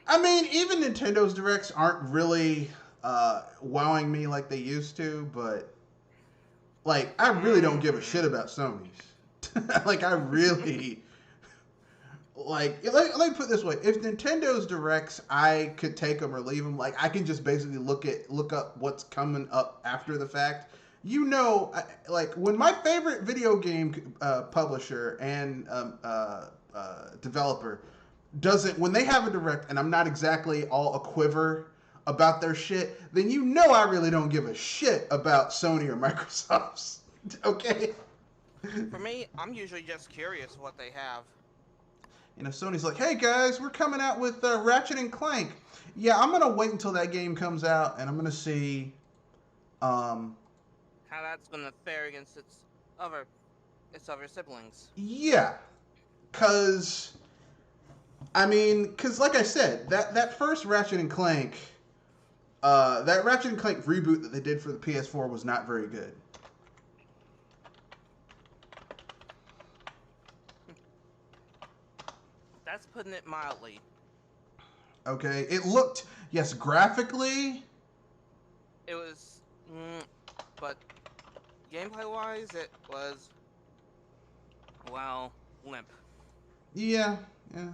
I mean, even Nintendo's directs aren't really wowing me like they used to, but like I really don't give a Mm-hmm. shit about Sony's. Like I really like let me put it this way: if Nintendo's directs, I could take them or leave them. Like I can just basically look up what's coming up after the fact. You know, like when my favorite video game publisher and developer doesn't, when they have a direct, and I'm not exactly all a quiver about their shit, then you know I really don't give a shit about Sony or Microsoft's. Okay. For me, I'm usually just curious what they have. You know, Sony's like, hey guys, we're coming out with Ratchet and Clank. Yeah, I'm gonna wait until that game comes out, and I'm gonna see. Um, How that's gonna fare against other other siblings. yeah, cause I mean, cause like I said, that first Ratchet and Clank, that Ratchet and Clank reboot that they did for the PS4 was not very good. That's putting it mildly. Okay, it looked, yes, graphically, It was, but gameplay wise, it was well limp. yeah, yeah.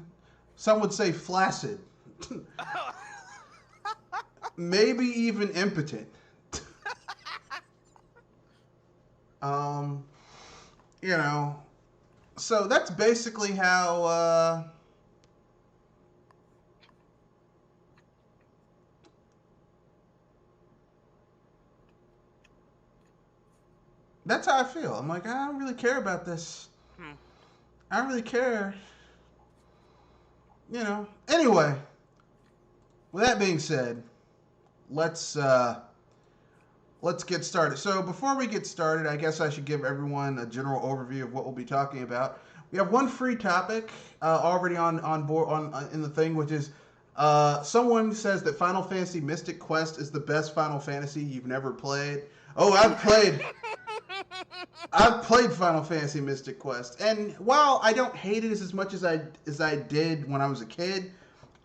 Some would say flaccid, maybe even impotent. Um, you know, so that's basically how. That's how I feel. I'm like, I don't really care about this. Hmm. I don't really care. You know. Anyway, with that being said, let's let's get started. So before we get started, I guess I should give everyone a general overview of what we'll be talking about. We have one free topic already on board on in the thing, which is someone says that Final Fantasy Mystic Quest is the best Final Fantasy you've never played. Oh, I've played Final Fantasy Mystic Quest, and while I don't hate it as much as I did when I was a kid,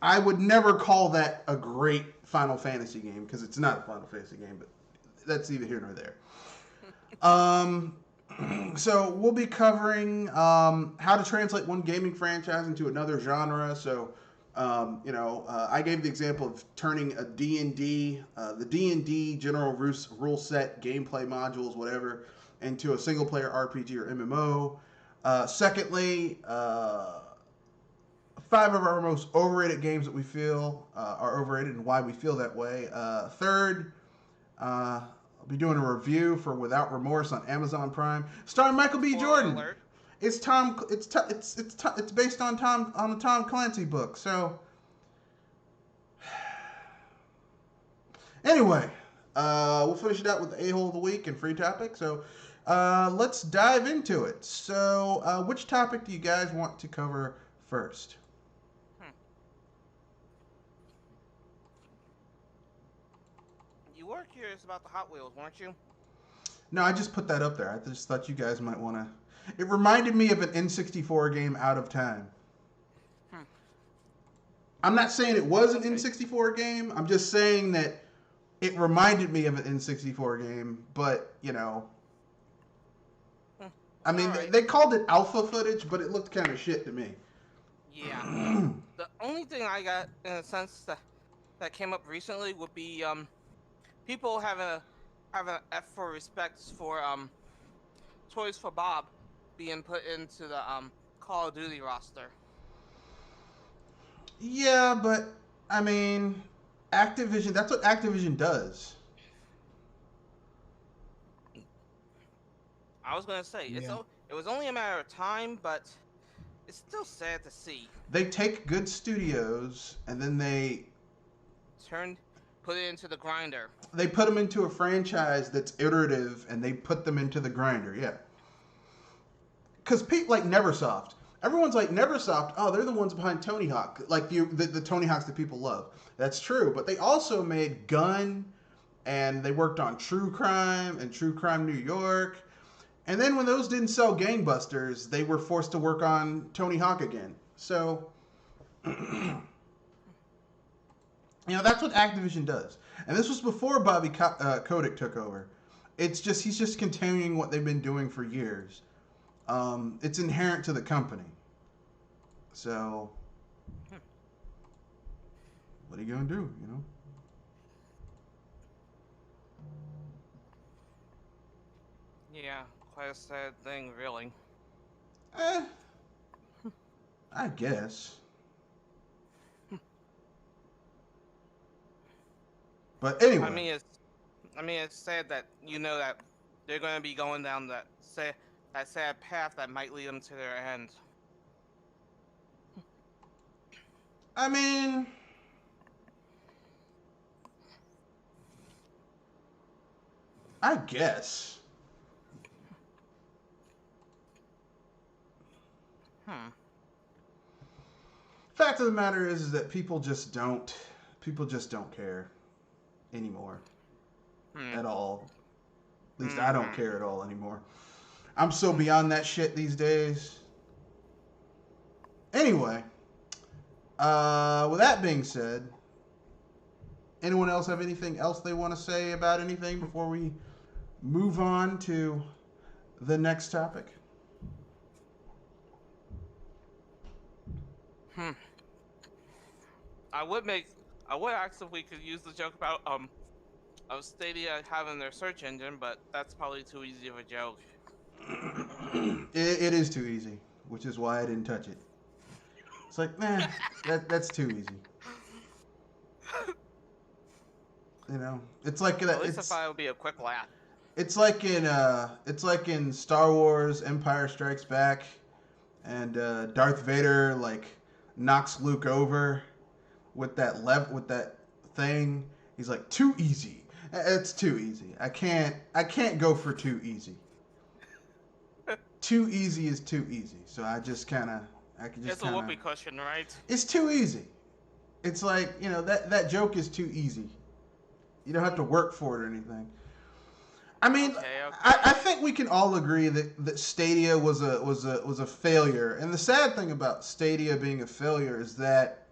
I would never call that a great Final Fantasy game because it's not a Final Fantasy game. But that's neither here nor there. Um, so we'll be covering how to translate one gaming franchise into another genre. So, I gave the example of turning a D&D, the D&D general rule set, gameplay modules, whatever, into a single player RPG or MMO. Secondly, five of our most overrated games that we feel are overrated and why we feel that way. Third, I'll be doing a review for Without Remorse on Amazon Prime, starring Michael B. Spoiler Jordan. alert. It's Tom. It's based on the Tom Clancy book. So anyway, we'll finish it out with the a-hole of the week and free topic. So let's dive into it. So which topic do you guys want to cover first? Hmm. You were curious about the Hot Wheels, weren't you? No, I just put that up there. I just thought you guys might want to. It reminded me of an N64 game, Out of Time. Hmm. I'm not saying it was an Okay. N64 game. I'm just saying that it reminded me of an N64 game, but Hmm. I All mean, right. they called it alpha footage, but it looked kind of shit to me. Yeah. The only thing I got in a sense that came up recently would be people having a F for respect for Toys for Bob being put into the Call of Duty roster. Yeah, but I mean, Activision. That's what Activision does. I was gonna say Yeah. it was only a matter of time, but it's still sad to see. They take good studios and then Turned put it into the grinder. they put them into a franchise that's iterative, and they put them into the grinder. Yeah. Because people like Neversoft. Everyone's like Neversoft. Oh, they're the ones behind Tony Hawk, like the Tony Hawks that people love. That's true, but they also made Gun, and they worked on True Crime and True Crime New York. And then when those didn't sell gangbusters, they were forced to work on Tony Hawk again. So That's what Activision does. And this was before Bobby Kotick took over. It's just he's just continuing what they've been doing for years. It's inherent to the company. So, what are you gonna do? Yeah, quite a sad thing, really. Eh, I guess. But I anyway, mean, it's sad that that they're going to be going down that sad path that might lead them to their end. I mean, I guess. Hmm. Fact of the matter is that people just don't care anymore Hmm. at all. At least I don't Hmm. care at all anymore. I'm so beyond that shit these days. Anyway, with that being said, anyone else have anything else they want to say about anything before we move on to the next topic? Hmm. I would make. I would ask if we could use the joke about of Stadia having their search engine, but that's probably too easy of a joke. It is too easy, which is why I didn't touch it. It's like, nah, that's too easy. It's like At least if I would be a quick laugh. it's like in Star Wars Empire Strikes Back, and Darth Vader like knocks Luke over with that thing. He's like, too easy. It's too easy. I can't go for too easy. Too easy is too easy. So I can just It's a kind of. whoopee cushion, right? It's too easy. It's like that joke is too easy. You don't have to work for it or anything. I mean, Okay. I think we can all agree that Stadia was a failure. And the sad thing about Stadia being a failure is that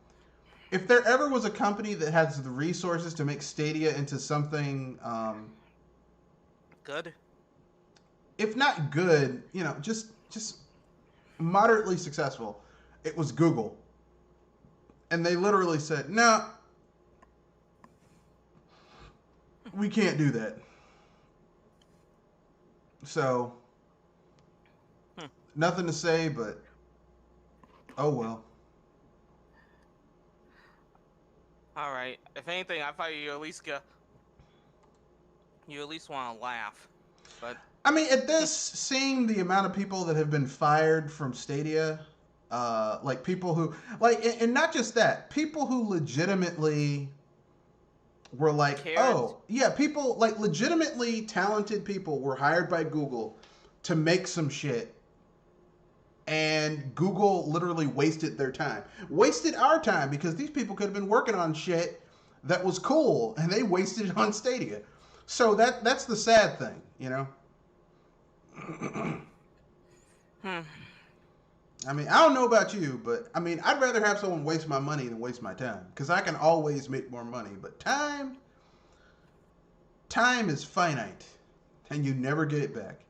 if there ever was a company that has the resources to make Stadia into something, Good. if not good, just moderately successful, it was Google. And they literally said, "No, we can't do that." So Hmm. nothing to say, but oh well. All right. If anything, I thought you at least want to laugh, but I mean, at this, seeing the amount of people that have been fired from Stadia, like people who, like, and not just that, people who legitimately were like, cared. oh, yeah, people, like, legitimately talented people were hired by Google to make some shit, and Google literally wasted their time. Wasted our time because these people could have been working on shit that was cool, and they wasted it on Stadia. So that's the sad thing. Hmm. I mean, I don't know about you, but I mean, I'd rather have someone waste my money than waste my time because I can always make more money. But time is finite, and you never get it back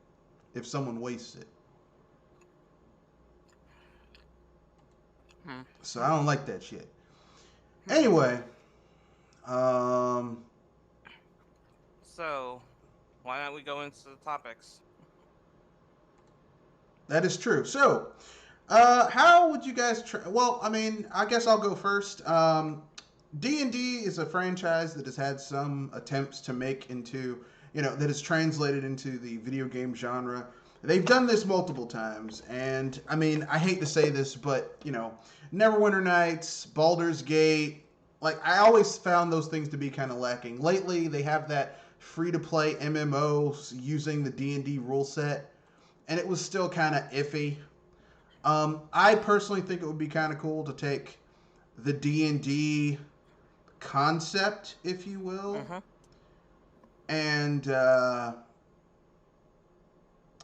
if someone wastes it. Hmm. So I don't like that shit. Hmm. Anyway, um, So, why don't we go into the topics? that is true. So, how would you guys try? Well, I mean, I guess I'll go first. D&D is a franchise that has had some attempts to make into, that is translated into the video game genre. They've done this multiple times, and I mean, I hate to say this, but Neverwinter Nights, Baldur's Gate, like I always found those things to be kind of lacking. Lately, they have that free-to-play MMO using the D&D rule set, and it was still kind of iffy. I personally think it would be kind of cool to take the D&D concept, if you will, Mm-hmm. and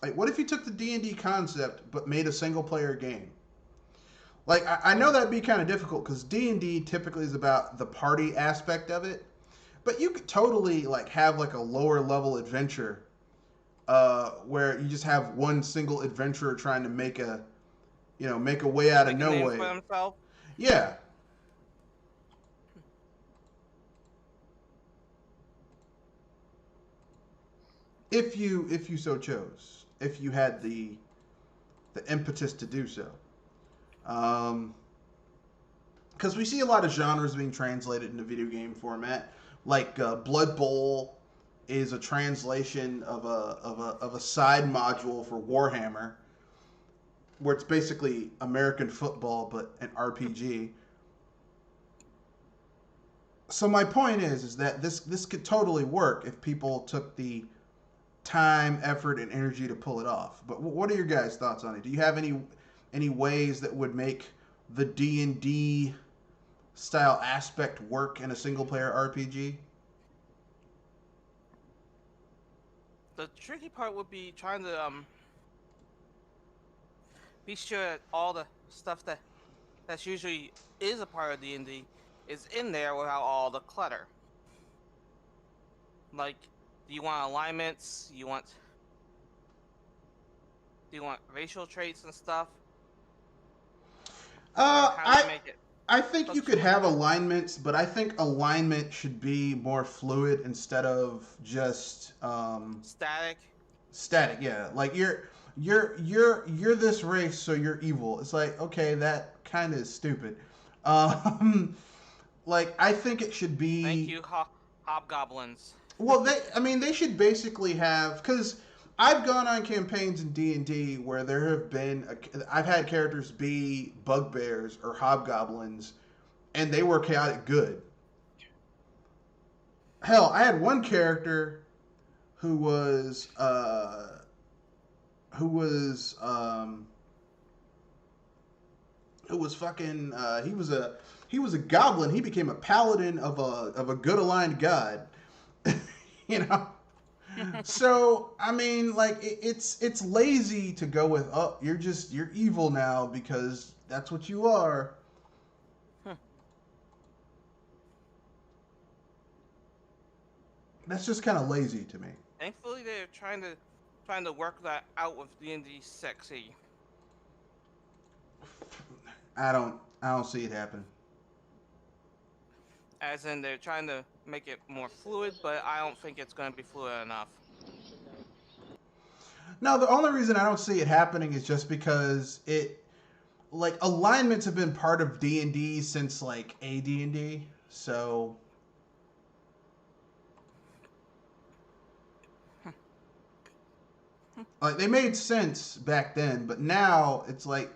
like, what if you took the D&D concept but made a single player game? Like I know that'd be kind of difficult because D&D typically is about the party aspect of it, but you could totally like have like a lower level adventure where you just have one single adventurer trying to make a make a way out of Make a no name for way. himself. Yeah. If you so chose, if you had the impetus to do so. Um, because we see a lot of genres being translated into video game format. Like Blood Bowl is a translation of a side module for Warhammer, where it's basically American football but an RPG. So my point is that this could totally work if people took the time, effort, and energy to pull it off. But what are your guys' thoughts on it? Do you have any ways that would make the D&D style aspect work in a single player RPG? The tricky part would be trying to be sure that all the stuff that's usually is a part of D&D is in there without all the clutter. Like, do you want alignments? Do you want racial traits and stuff? Uh, How do you I make it I think you could have fluctuate? alignments, but I think alignment should be more fluid instead of just Static? static. Yeah, like you're this race, so you're evil. It's like okay, that kind of is stupid. Um, like I think it should Thank be you, hobgoblins. well. They should basically have because I've gone on campaigns in D&D where there have been I've had characters be bugbears or hobgoblins, and they were chaotic good. Hell, I had one character who was who was um who was fucking he was a goblin. He became a paladin of a good aligned god. you know. So like it's lazy to go with oh you're evil now because that's what you are. Huh. That's just kind of lazy to me. Thankfully, they're trying to work that out with D&D 6e. I don't see it happen. As in, they're trying to make it more fluid, but I don't think it's going to be fluid enough. No, the only reason I don't see it happening is just because it like alignments have been part of D&D since like AD&D. So like they made sense back then, but now it's like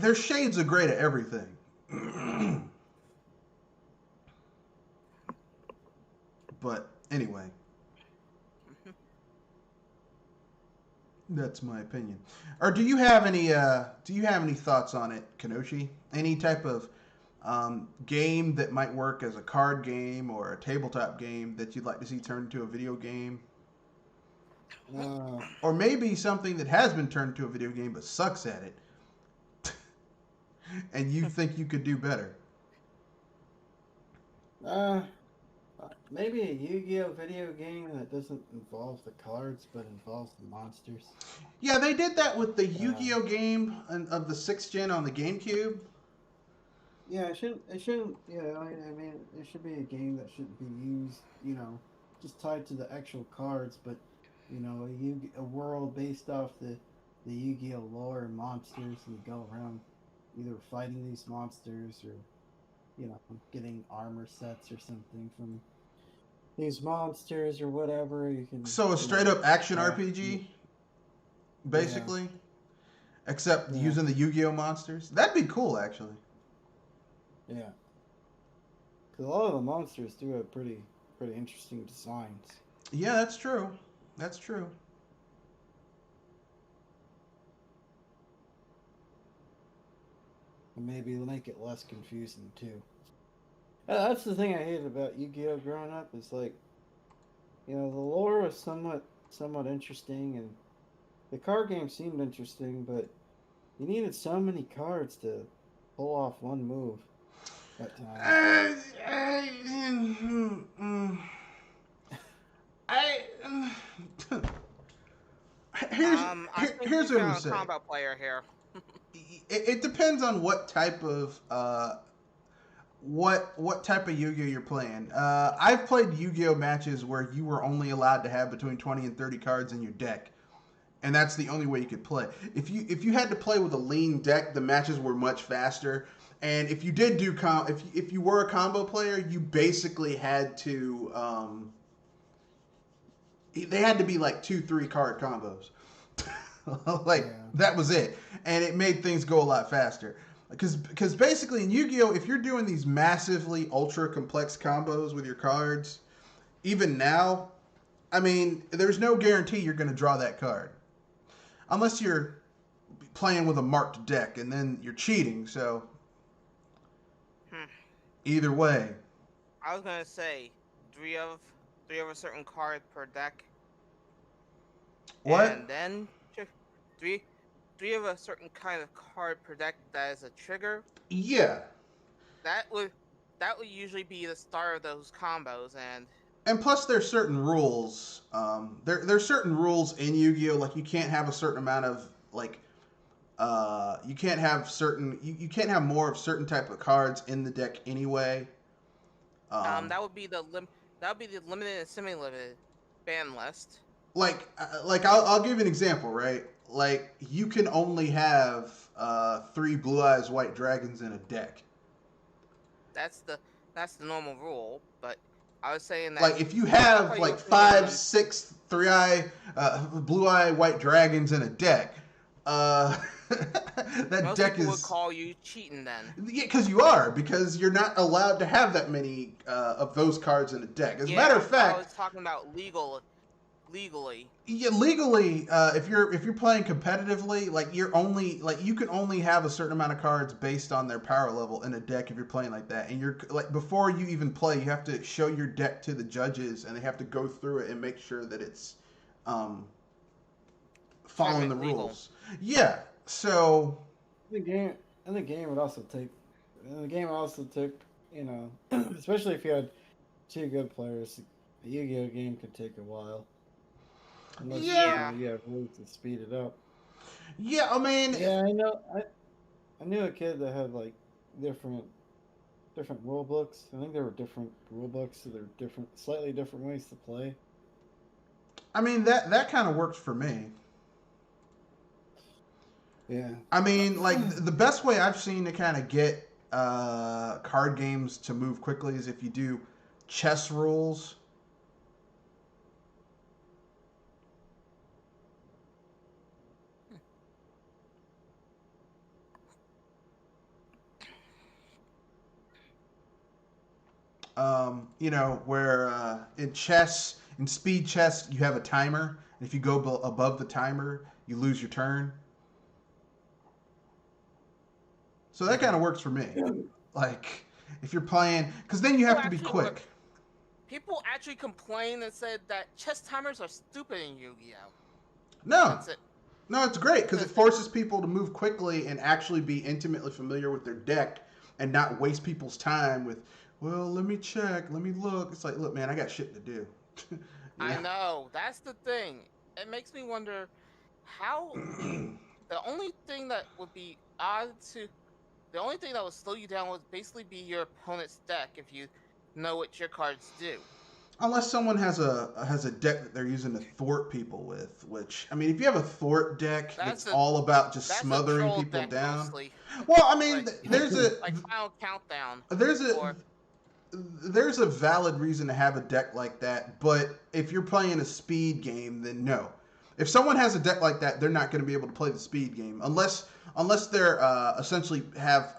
there's shades of gray to everything. But anyway, that's my opinion. Or do you have any thoughts on it, Kenoshi? Any type of game that might work as a card game or a tabletop game that you'd like to see turned into a video game? Uh, Or maybe something that has been turned into a video game but sucks at it, and you think you could do better. uh, maybe a Yu-Gi-Oh video game that doesn't involve the cards but involves the monsters. Yeah, they did that with the Uh, Yu-Gi-Oh game of the sixth gen on the GameCube. yeah, it shouldn't. It shouldn't. I mean, it should be a game that shouldn't be used. Just tied to the actual cards, but a world based off the Yu-Gi-Oh lore and monsters, and you go around either fighting these monsters or getting armor sets or something from these monsters or whatever. You can So a straight up action craft. RPG, Yeah, basically, except yeah, using the Yu-Gi-Oh monsters. That'd be cool, actually. yeah. Because a lot of the monsters do have pretty interesting designs. Yeah, that's true. That's true. And maybe make it less confusing too. That's the thing I hated about Yu-Gi-Oh growing up is like, the lore was somewhat interesting and the card game seemed interesting, but You needed so many cards to pull off one move at times. Here's I think we here's what I'm found a saying. combo player here. It depends on what type of what type of Yu-Gi-Oh you're playing. I've played Yu-Gi-Oh matches where you were only allowed to have between 20 and 30 cards in your deck, and that's the only way you could play. If you had to play with a lean deck, the matches were much faster. And if you did do if you were a combo player, you basically had to they had to be like 2-3 card combos. Like Yeah. that was it, and it made things go a lot faster. Because basically in Yu-Gi-Oh, if you're doing these massively ultra complex combos with your cards, even now, I mean, there's no guarantee you're going to draw that card, unless you're playing with a marked deck, and then you're cheating. So either way, I was gonna say three of a certain card per deck, what? and then three three of a certain kind of card per deck that is a trigger. Yeah. That would usually be the start of those combos, And plus, there's certain rules. There's certain rules in Yu-Gi-Oh. Like you can't have a certain amount of like you can't have certain you can't have more of certain type of cards in the deck anyway. that would be the limited and semi-limited ban list. Like I'll give you an example, right? Like you can only have 3 blue eyes white dragons in a deck. That's the normal rule, but I was saying that Like if you have like 5, 6 3-eye blue eye white dragons in a deck, that most deck people is would call you cheating then. yeah, because you're not allowed to have that many of those cards in a deck. As a matter of fact, I was talking about legally. yeah, legally, if you're playing competitively, like you're only like you can only have a certain amount of cards based on their power level in a deck if you're playing like that. And you're like before you even play, you have to show your deck to the judges, and they have to go through it and make sure that it's following the legal. rules. Yeah. So The game would also take. The game also took, especially if you had 2 good players. A Yu-Gi-Oh game could take a while. Unless Yeah. you have ways to speed it up. yeah, I mean, Yeah, I know. I knew a kid that had like different rule books. I think there were different rule books, so there were slightly different ways to play. I mean that kind of works for me. Yeah. I mean, like the best way I've seen to kind of get card games to move quickly is if you do chess rules. Where in speed chess, you have a timer. And if you go above the timer, you lose your turn. So that kind of works for me. Like, if you're playing, because then you have to be quick. People actually complained and said that chess timers are stupid in Yu-Gi-Oh. No. That's it. No, it's great because it forces people to move quickly and actually be intimately familiar with their deck and not waste people's time with, well, let me check, let me look. It's like, look, man, I got shit to do. I know. That's the thing. It makes me wonder how the only thing that would be the only thing that would slow you down would basically be your opponent's deck if you know what your cards do. Unless someone has a deck that they're using to thwart people with, which I mean, if you have a thwart deck that's all about just smothering people down. Mostly. Well, I mean, there's a like Final Countdown. There's a valid reason to have a deck like that, but if you're playing a speed game, then no. If someone has a deck like that, they're not going to be able to play the speed game unless they're essentially have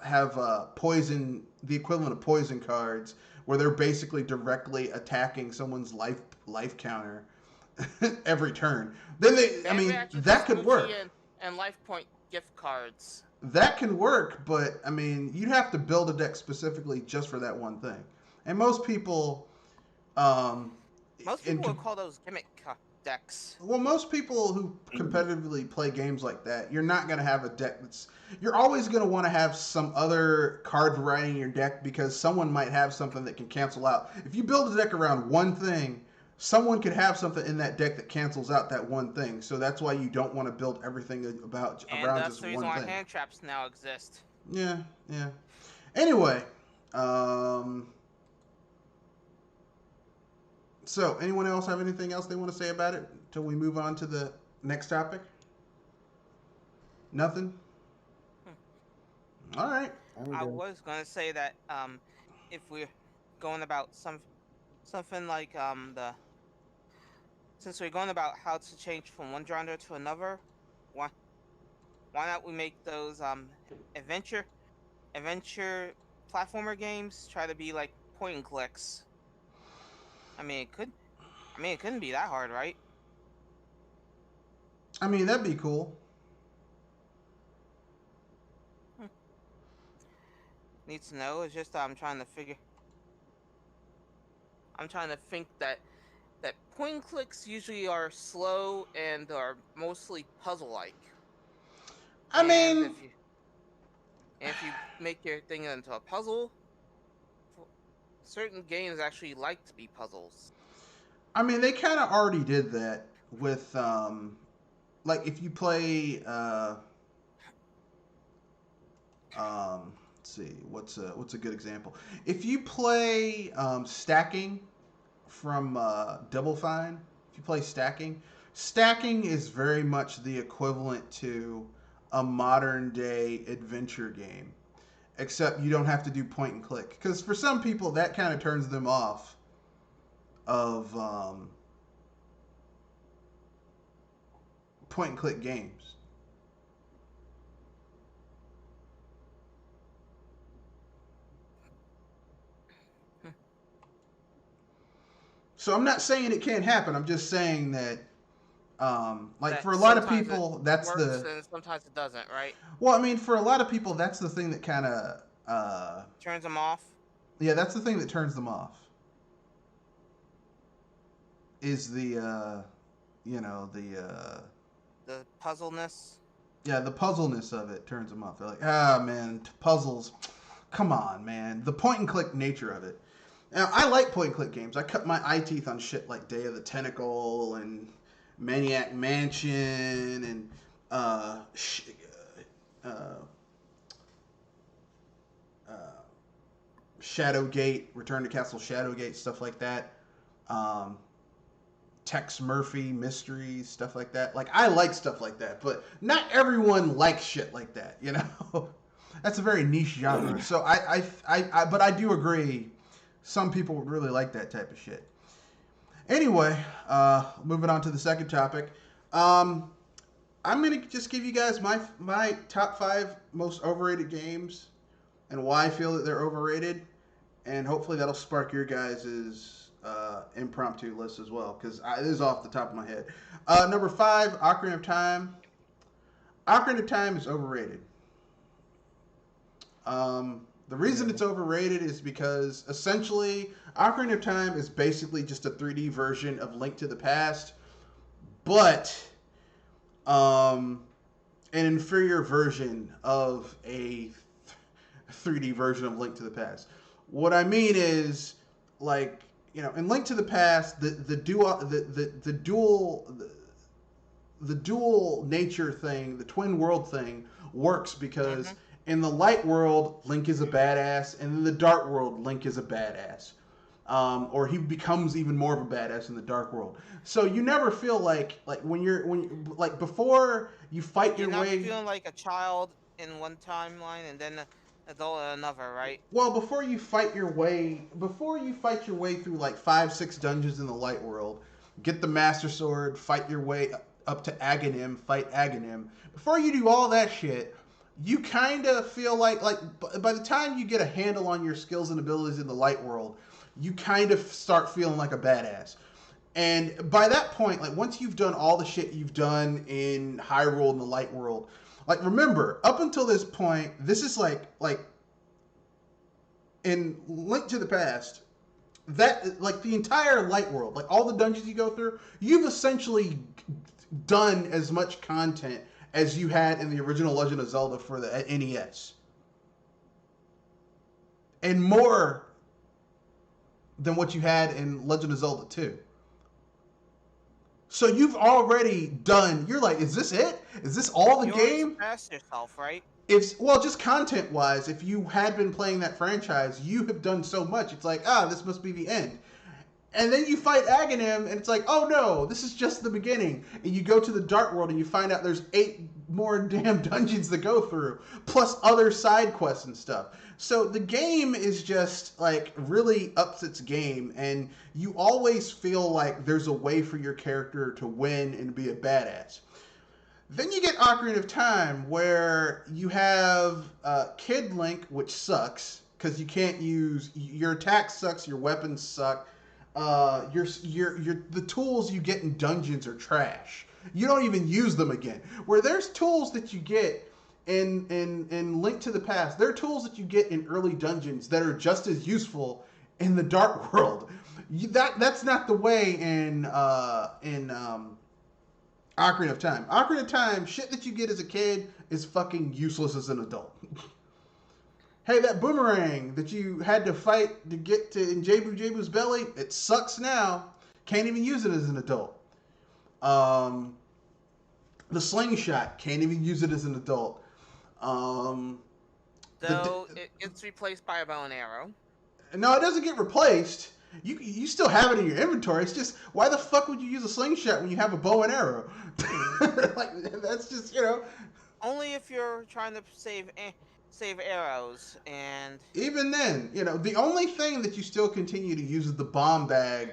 poison, the equivalent of poison cards, where they're basically directly attacking someone's life counter every turn. Then that could work. And life point gift cards. That can work, but I mean, you'd have to build a deck specifically just for that one thing. And most people would call those gimmick decks. Well, most people who competitively play games like that, you're not going to have a deck that's. You're always going to want to have some other card variety in your deck because someone might have something that can cancel out. If you build a deck around one thing, someone could have something in that deck that cancels out that one thing. So that's why you don't want to build everything And around that's just the reason one why thing. hand traps now exist. Yeah, yeah. Anyway, um, so anyone else have anything else they want to say about it until we move on to the next topic? Nothing? All right. I was gonna say that if we're going about something like the since we're going about how to change from one genre to another, why why not we make those adventure adventure platformer games try to be like point and clicks? I mean, it couldn't be that hard, right? I mean, that'd be cool. Hmm. Need to know. It's just I'm trying to think that point and clicks usually are slow and are mostly puzzle like. I And mean, if you make your thing into a puzzle, certain games actually like to be puzzles. they kind of already did that with, like, if you play, let's see, what's a good example? If you play stacking from Double Fine, if you play stacking, stacking is very much the equivalent to a modern day adventure game, except you don't have to do point and click. Because for some people, that kind of turns them off of point and click games. So I'm not saying it can't happen. I'm just saying that, like That for a lot of sometimes it people, that's works the. and sometimes it doesn't, right? Well, I mean, for a lot of people, that's the thing that kind of. Turns them off. Yeah, that's the thing that turns them off. Is the, The puzzleness. yeah, the puzzleness of it turns them off. They're like, ah, man, puzzles. Come on, man. The point and click nature of it. Now, I like point and click games. I cut my eye teeth on shit like Day of the Tentacle and Maniac Mansion and uh, uh, Shadowgate, Return to Castle Shadowgate, stuff like that. Um, Tex Murphy mysteries, stuff like that. Like I like stuff like that, but not everyone likes shit like that. You know, that's a very niche genre. So but I do agree. Some people would really like that type of shit. Anyway, moving on to the second topic. I'm gonna just give you guys my top 5 most overrated games and why I feel that they're overrated, and hopefully that'll spark your guys' impromptu list as well, because this is off the top of my head. Number 5, Ocarina of Time. Ocarina of Time is overrated. The reason it's overrated is because essentially Ocarina of Time is basically just a 3D version of Link to the Past, but an inferior version of a 3D version of Link to the Past. What I mean is, like, in Link to the Past, the dual nature thing, the twin world thing, works because in the light world, Link is a badass, and in the dark world, Link is a badass. Or he becomes even more of a badass in the dark world. So you never feel like before you fight your way. You're not feeling like a child in one timeline and then an adult in another, right? Well, before you fight your way through like 5-6 dungeons in the light world, get the Master Sword, fight your way up to Aghanim, fight Aghanim. Before you do all that shit, you kind of feel like by the time you get a handle on your skills and abilities in the light world, you kind of start feeling like a badass. And by that point, like once you've done all the shit you've done in Hyrule and the light world, like remember, up until this point, this is like in Link to the Past, that, like, the entire light world, like all the dungeons you go through, you've essentially done as much content as you had in the original Legend of Zelda for the NES, and more than what you had in Legend of Zelda 2. So you've already done. You're like, is this it? Is this all the You already game? surpassed yourself, right? If, well, just content wise, if you had been playing that franchise, you have done so much. It's like, this must be the end. And then you fight Aghanim, and it's like, oh no, this is just the beginning. And you go to the Dark World, and you find out there's 8 more damn dungeons to go through, plus other side quests and stuff. So the game is just, like, really ups its game, and you always feel like there's a way for your character to win and be a badass. Then you get Ocarina of Time, where you have Kid Link, which sucks, because you can't use... Your attack sucks, your weapons suck. The tools you get in dungeons are trash. You don't even use them again. Where there's tools that you get in Link to the Past, there are tools that you get in early dungeons that are just as useful in the Dark World. That's not the way in Ocarina of Time. Ocarina of Time, shit that you get as a kid is fucking useless as an adult. Hey, that boomerang that you had to fight to get to in Jabu's belly, it sucks now. Can't even use it as an adult. The slingshot, can't even use it as an adult. So it gets replaced by a bow and arrow. No, it doesn't get replaced. You still have it in your inventory. It's just, why the fuck would you use a slingshot when you have a bow and arrow? Like, that's just, Only if you're trying to save arrows, and even then, the only thing that you still continue to use is the bomb bag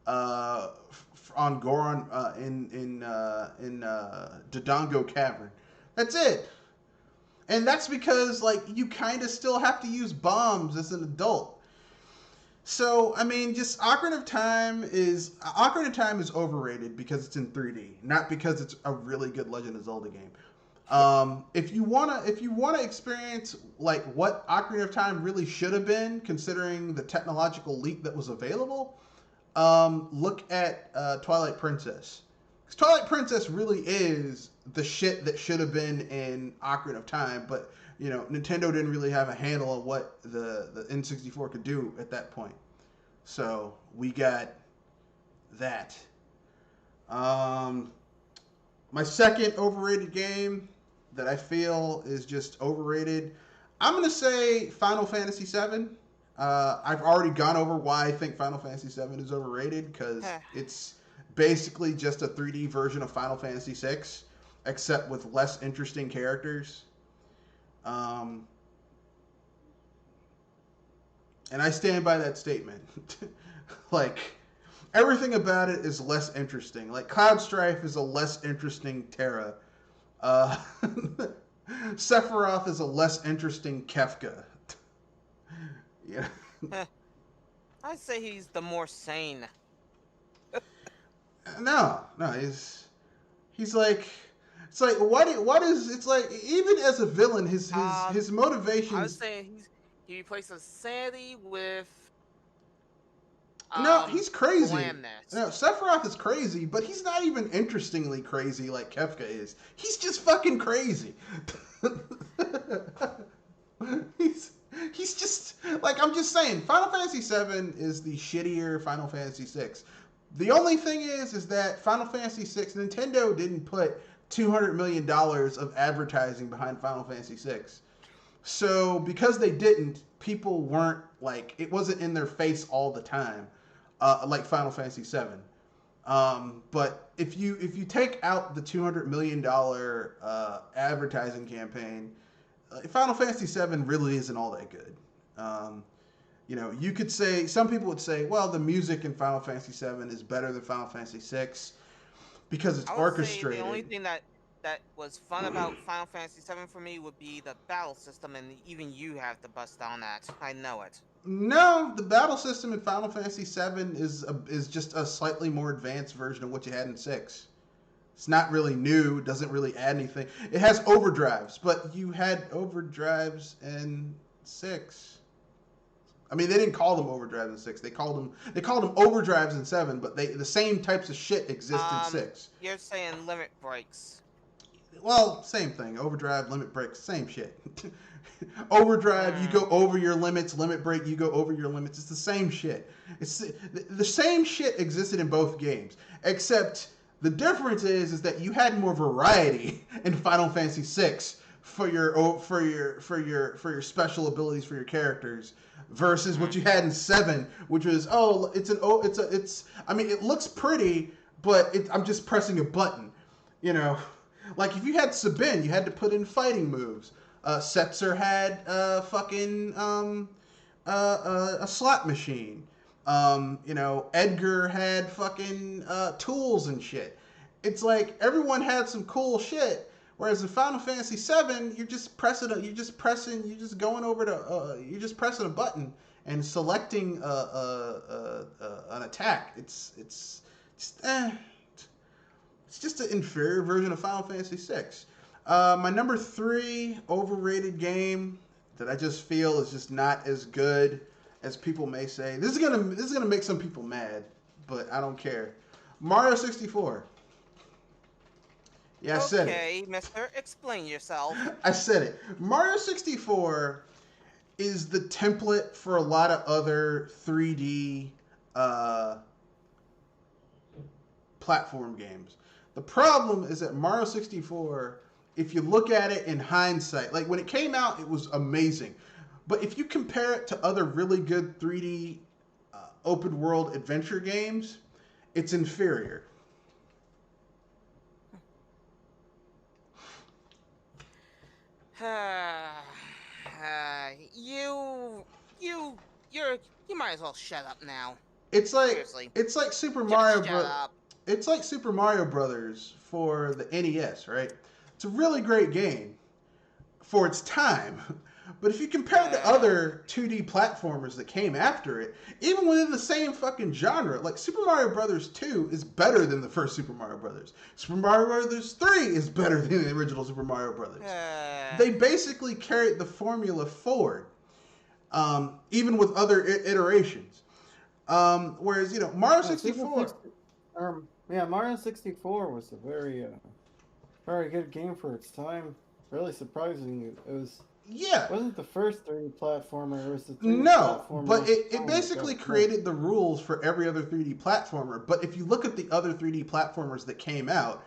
on Goron in Dodongo Cavern. That's it. And that's because, like, you kind of still have to use bombs as an adult. So, I mean, just Ocarina of Time is overrated because it's in 3D, not because it's a really good Legend of Zelda game. If you wanna experience, like, what Ocarina of Time really should have been, considering the technological leap that was available, look at Twilight Princess. Because Twilight Princess really is the shit that should have been in Ocarina of Time, but Nintendo didn't really have a handle on what the N64 could do at that point. So we got that. My second overrated game that I feel is just overrated, I'm going to say Final Fantasy VII. I've already gone over why I think Final Fantasy VII is overrated, because it's basically just a 3D version of Final Fantasy VI, except with less interesting characters. And I stand by that statement. Like, everything about it is less interesting. Like, Cloud Strife is a less interesting Terra. Sephiroth is a less interesting Kefka. Yeah. I'd say he's the more sane. No, he's like, it's like, what is, it's like, even as a villain, his motivations. I would say he replaces sanity with no, he's crazy. blandness. No, Sephiroth is crazy, but he's not even interestingly crazy like Kefka is. He's just fucking crazy. He's just, like, I'm just saying, Final Fantasy VII is the shittier Final Fantasy VI. The only thing is that Final Fantasy VI, Nintendo didn't put $200 million of advertising behind Final Fantasy VI. So because they didn't, people weren't, like, it wasn't in their face all the time, like Final Fantasy VII. But if you take out the $200 million advertising campaign, Final Fantasy VII really isn't all that good. You could say, some people would say, well, the music in Final Fantasy VII is better than Final Fantasy VI because it's orchestrated. The only thing that was fun about Final Fantasy VII for me would be the battle system, and even you have to bust down that. I know it. No, the battle system in Final Fantasy VII is just a slightly more advanced version of what you had in 6. It's not really new. It doesn't really add anything. It has overdrives, but you had overdrives in 6. I mean, they didn't call them overdrives in 6. They called them overdrives in 7, but the same types of shit exist in 6. You're saying limit breaks. Well, same thing. Overdrive, limit break, same shit. Overdrive, you go over your limits. Limit break, you go over your limits. It's the same shit. It's the same shit existed in both games, except the difference is that you had more variety in Final Fantasy VI for your special abilities for your characters versus what you had in 7, which was I mean, it looks pretty, but I'm just pressing a button, you know. Like, if you had Sabin, you had to put in fighting moves. Setzer had a slot machine. You know, Edgar had fucking tools and shit. It's like everyone had some cool shit. Whereas in Final Fantasy VII, you're just pressing a button and selecting an attack. It's just an inferior version of Final Fantasy VI. My number 3 overrated game that I just feel is just not as good as people may say. This is gonna make some people mad, but I don't care. Mario 64. Yeah, I said it. Okay, mister, explain yourself. I said it. Mario 64 is the template for a lot of other 3D platform games. The problem is that Mario 64, if you look at it in hindsight, like when it came out, it was amazing. But if you compare it to other really good 3D open world adventure games, it's inferior. You might as well shut up now. It's like Seriously. it's like It's like Super Mario Brothers for the NES, right? It's a really great game for its time. But if you compare it to other 2D platformers that came after it, even within the same fucking genre, like Super Mario Brothers 2 is better than the first Super Mario Brothers. Super Mario Brothers 3 is better than the original Super Mario Brothers. They basically carried the formula forward, even with other iterations. Whereas, you know, Mario 64... Mario 64 was a very good game for its time. Really surprising. It wasn't the first 3D platformer. It was the 3D platformer. But it basically created the rules for every other 3D platformer. But if you look at the other 3D platformers that came out,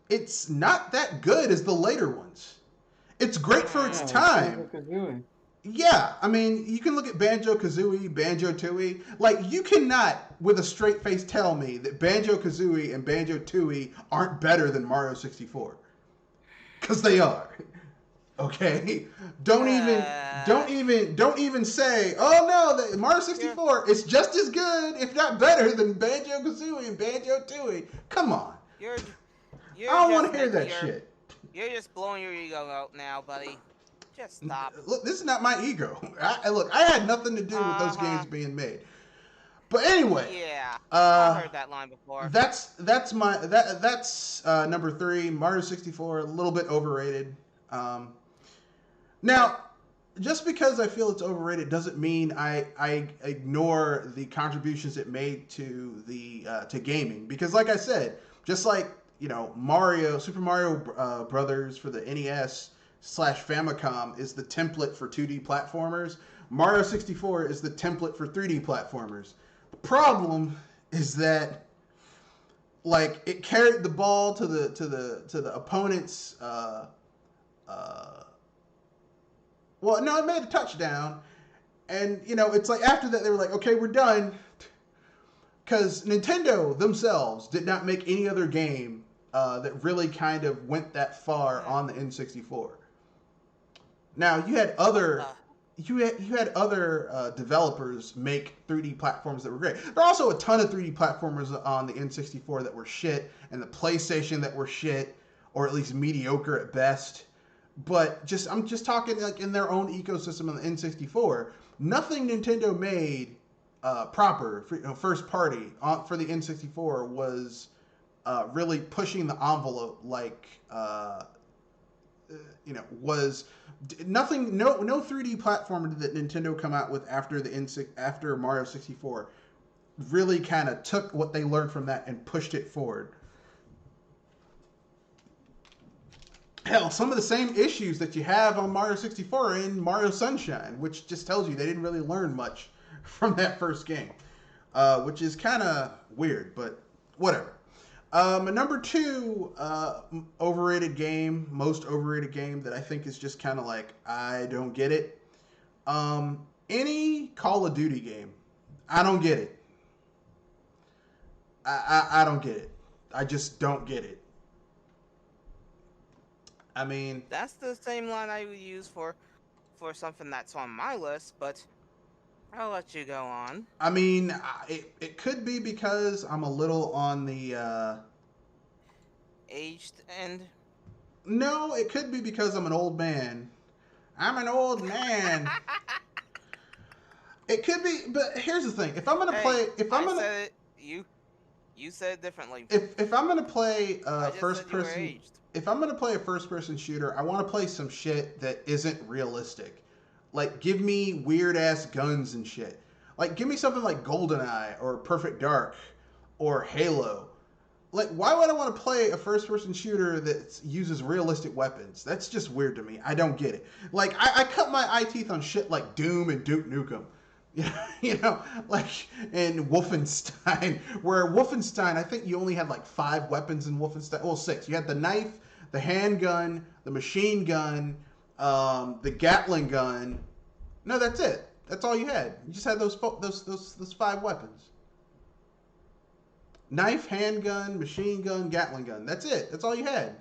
it's not that good as the later ones. It's great for its time. Yeah, I mean, you can look at Banjo-Kazooie, Banjo-Tooie. Like, you cannot, with a straight face, tell me that Banjo-Kazooie and Banjo-Tooie aren't better than Mario 64. Because they are. Okay? Don't even say, oh no, Mario 64 is just as good, if not better, than Banjo-Kazooie and Banjo-Tooie. Come on. I don't want to hear that shit. You're just blowing your ego out now, buddy. Just stop. Look, this is not my ego. I had nothing to do with those games being made. But anyway. Yeah. I heard that line before. That's number 3, Mario 64, a little bit overrated. Now, just because I feel it's overrated doesn't mean I ignore the contributions it made to to gaming. Because like I said, just like, you know, Super Mario Brothers for the NES / Famicom is the template for 2D platformers, Mario 64 is the template for 3D platformers. The problem is that, like, it carried the ball to the opponent's well, no, it made a touchdown. And, you know, it's like after that they were like, okay, we're done. Because Nintendo themselves did not make any other game that really kind of went that far on the N64. Now, you had other developers make 3D platforms that were great. There are also a ton of 3D platformers on the N64 that were shit, and the PlayStation that were shit, or at least mediocre at best. But I'm just talking like in their own ecosystem on the N64. Nothing Nintendo made proper, first party for the N64 was really pushing the envelope like was nothing. No 3D platformer that Nintendo come out with after Mario 64 really kind of took what they learned from that and pushed it forward. Hell, some of the same issues that you have on Mario 64 are in Mario Sunshine, which just tells you they didn't really learn much from that first game, which is kind of weird, but whatever. Number two, overrated game, most overrated game that I think is just kind of like, I don't get it. Any Call of Duty game, I don't get it. I don't get it. I just don't get it. I mean, That's the same line I would use for something that's on my list, but I'll let you go on. I mean, it could be because I'm a little on the Aged end. No, it could be because I'm an old man. I'm an old man. It could be, but here's the thing: if I'm gonna play, said it, you said it differently. if I'm gonna play I just first said you were person, aged. if I'm gonna play a first person shooter, I want to play some shit that isn't realistic. Like, give me weird ass guns and shit. Like, give me something like GoldenEye or Perfect Dark or Halo. Like, why would I want to play a first person shooter that uses realistic weapons? That's just weird to me. I don't get it. Like, I cut my eye teeth on shit like Doom and Duke Nukem. Like in Wolfenstein, where Wolfenstein, I think you only had like 5 weapons in Wolfenstein. Well, 6. You had the knife, the handgun, the machine gun, the Gatling gun. No, that's it. That's all you had. You just had those 5 weapons. Knife, handgun, machine gun, Gatling gun. That's it. That's all you had.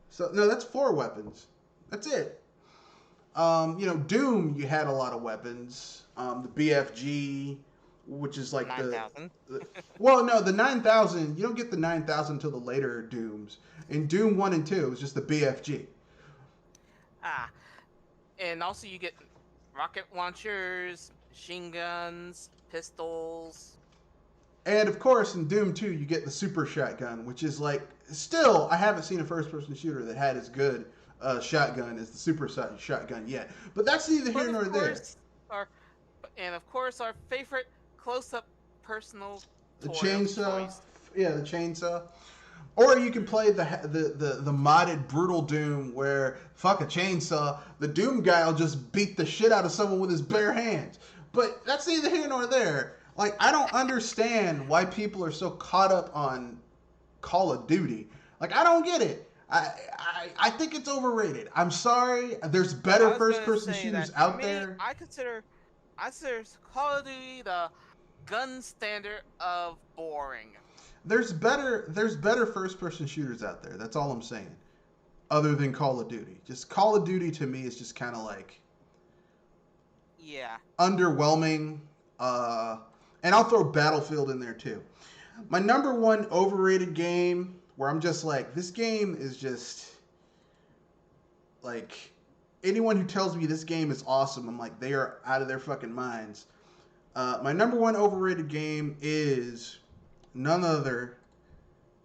So no, that's 4 weapons. That's it. Doom, you had a lot of weapons. The BFG, which is like 9,000. Well, no, the 9,000. You don't get the 9,000 until the later Dooms. In Doom 1 and 2, it was just the BFG. And also you get rocket launchers, machine guns, pistols. And of course, in Doom 2, you get the super shotgun, which is like, still, I haven't seen a first-person shooter that had as good a shotgun as the super shotgun yet. But that's neither here nor there. And of course, our favorite close-up personal The toy chainsaw. choice. Yeah, the chainsaw. Or you can play the modded brutal Doom where, fuck a chainsaw, the Doom guy will just beat the shit out of someone with his bare hands. But that's neither here nor there. Like, I don't understand why people are so caught up on Call of Duty. Like, I don't get it. I think it's overrated. I'm sorry. There's better first-person shooters out there. I consider Call of Duty the gun standard of boring. There's better first-person shooters out there. That's all I'm saying. Other than Call of Duty. Just Call of Duty to me is just kind of like... Yeah. Underwhelming. And I'll throw Battlefield in there too. My number one overrated game where I'm just like, this game is just... Like, anyone who tells me this game is awesome, I'm like, they are out of their fucking minds. My number one overrated game is none other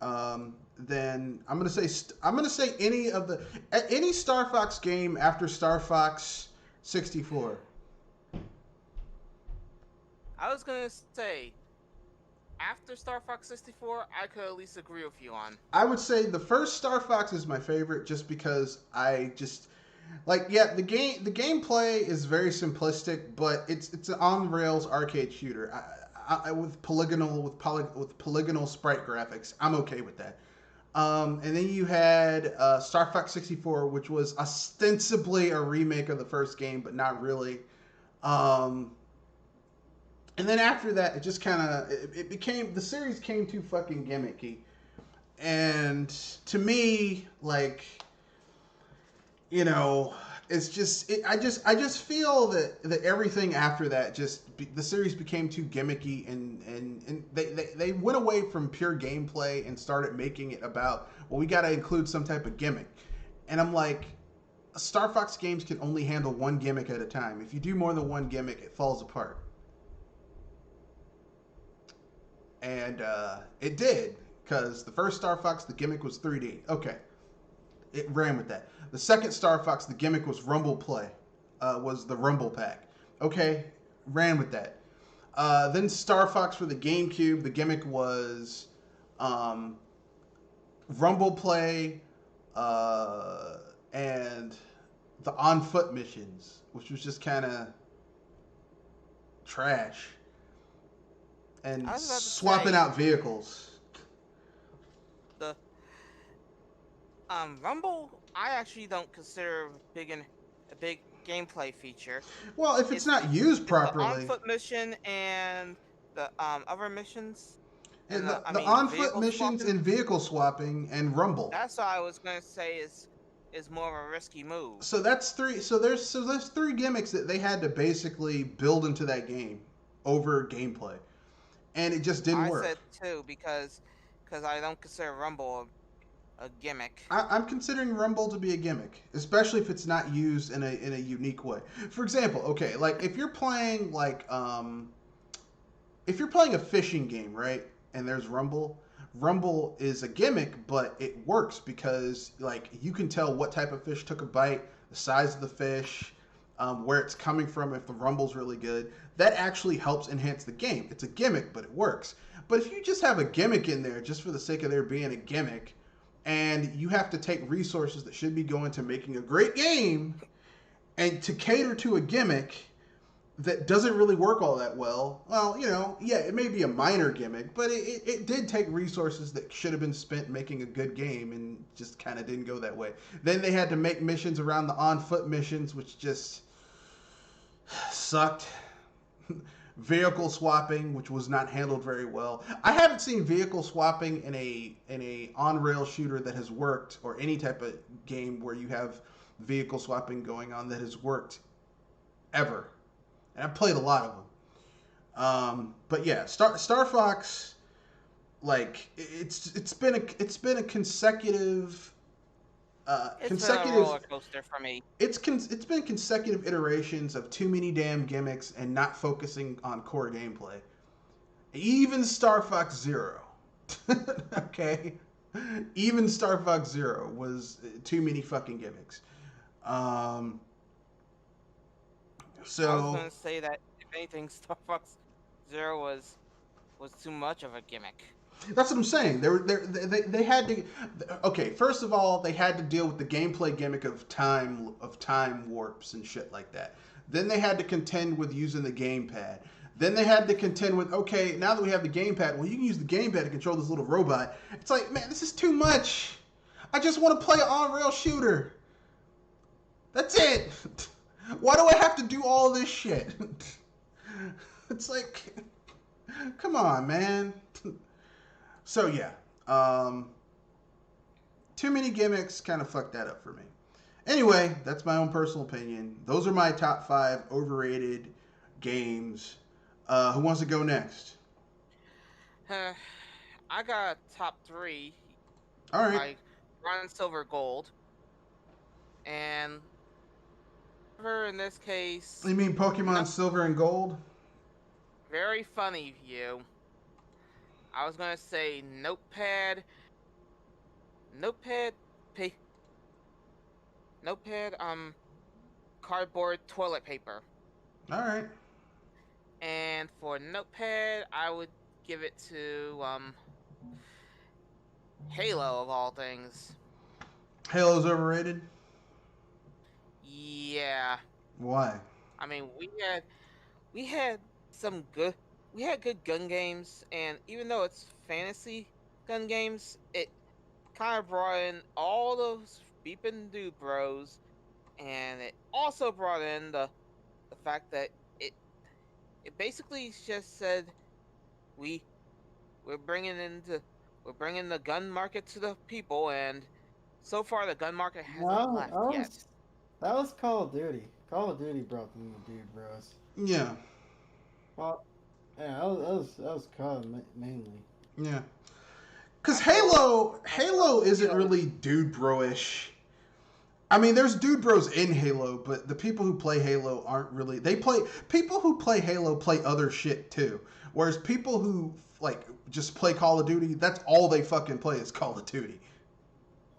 than I'm gonna say any Star Fox game after Star Fox 64. I was gonna say, after Star Fox 64, I could at least agree with you on. I would say the first Star Fox is my favorite, just because the gameplay is very simplistic, but it's an on rails arcade shooter. With polygonal sprite graphics, I'm okay with that. And then you had Star Fox 64, which was ostensibly a remake of the first game, but not really. And then after that, it just kind of the series came too fucking gimmicky, and to me, like, it's just I just feel that everything after that the series became too gimmicky, and they went away from pure gameplay and started making it about, well, we got to include some type of gimmick, and I'm like, Star Fox games can only handle one gimmick at a time. If you do more than one gimmick, it falls apart. And it did, because the first Star Fox, the gimmick was 3D. Okay, it ran with that. The second Star Fox, the gimmick was Rumble Play, was the Rumble Pack. Okay, ran with that. Then Star Fox for the GameCube, the gimmick was Rumble Play and the on foot missions, which was just kind of trash. And swapping out vehicles. The Rumble, I actually don't consider a big gameplay feature. Well, if it's not used properly. The on-foot mission and the other missions. And the on-foot missions and vehicle swapping and Rumble. That's what I was gonna say is more of a risky move. So that's three. So there's three gimmicks that they had to basically build into that game over gameplay, and it just didn't work. I said two because I don't consider Rumble a gimmick. I'm considering Rumble to be a gimmick, especially if it's not used in a unique way. For example, okay, like if you're playing a fishing game, right? And there's Rumble. Rumble is a gimmick, but it works because like you can tell what type of fish took a bite, the size of the fish, where it's coming from. If the Rumble's really good, that actually helps enhance the game. It's a gimmick, but it works. But if you just have a gimmick in there just for the sake of there being a gimmick, and you have to take resources that should be going to making a great game, and to cater to a gimmick that doesn't really work all that well, yeah, it may be a minor gimmick, but it did take resources that should have been spent making a good game and just kind of didn't go that way. Then they had to make missions around the on-foot missions, which just sucked. Vehicle swapping, which was not handled very well. I haven't seen vehicle swapping in a on-rail shooter that has worked, or any type of game where you have vehicle swapping going on that has worked ever. And I've played a lot of them. But yeah, Star Fox, like it's been a consecutive. It's a roller coaster for me. It's been consecutive iterations of too many damn gimmicks and not focusing on core gameplay. Even Star Fox Zero, okay, even Star Fox Zero was too many fucking gimmicks. So I was gonna say that if anything, Star Fox Zero was too much of a gimmick. That's what I'm saying. They had to. Okay, first of all, they had to deal with the gameplay gimmick of time warps and shit like that. Then they had to contend with using the gamepad. Then they had to contend with, okay, now that we have the gamepad, well, you can use the gamepad to control this little robot. It's like, man, this is too much. I just want to play an on-rail shooter. That's it. Why do I have to do all this shit? It's like, come on, man. So yeah, too many gimmicks kind of fucked that up for me. Anyway, that's my own personal opinion. Those are my top 5 overrated games. Who wants to go next? I got top 3. All right. Like bronze, silver, gold, and in this case. You mean Pokemon Silver and Gold? Very funny of you. I was gonna say notepad, cardboard toilet paper. All right. And for notepad, I would give it to Halo of all things. Halo's overrated? Yeah. Why? I mean, we had good gun games, and even though it's fantasy gun games, it kind of brought in all those beeping dude bros, and it also brought in the fact that it basically just said we're bringing the gun market to the people, and so far the gun market hasn't left yet. That was Call of Duty. Call of Duty brought in the dude bros. Yeah. Well, yeah, that was COD mainly. Yeah. Because Halo isn't really dude bro-ish. I mean, there's dude bros in Halo, but the people who play Halo aren't really. People who play Halo play other shit too. Whereas people who like just play Call of Duty, that's all they fucking play is Call of Duty.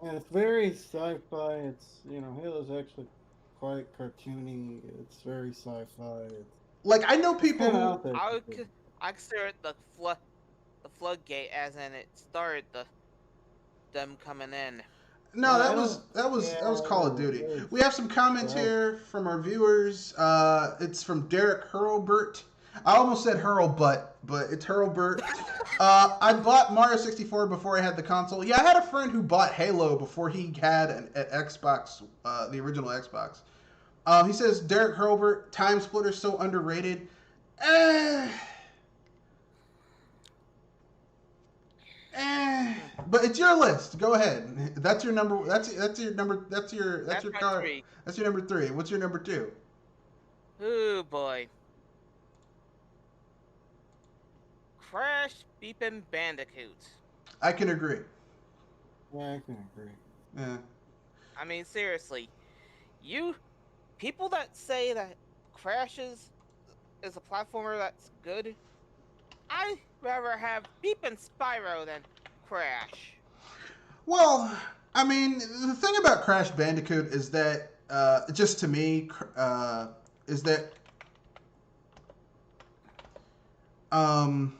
And it's very sci-fi. It's Halo's actually quite cartoony. It's very sci-fi. Like, I know It's people kind of who out there. I consider it the floodgate, as in it started them coming in. No, I don't. that was Call of Duty. It was, We have some comments well, here from our viewers. It's from Derek Hurlbert. I almost said Hurlbutt, but it's Hurlbert. I bought Mario 64 before I had the console. Yeah, I had a friend who bought Halo before he had an Xbox, the original Xbox. He says Derek Hurlbert, Time Splitter so underrated. Eh, Eh, but it's your list. Go ahead. That's your number. That's your number. That's your My card. 3. That's your number 3. What's your number 2? Oh boy. Crash Beepin' Bandicoot. I can agree. yeah, I can agree. Yeah. I mean, seriously, people that say that Crash is a platformer that's good, I'd rather have Beepin' Spyro than Crash. Well, I mean, the thing about Crash Bandicoot is that, just to me, is that um,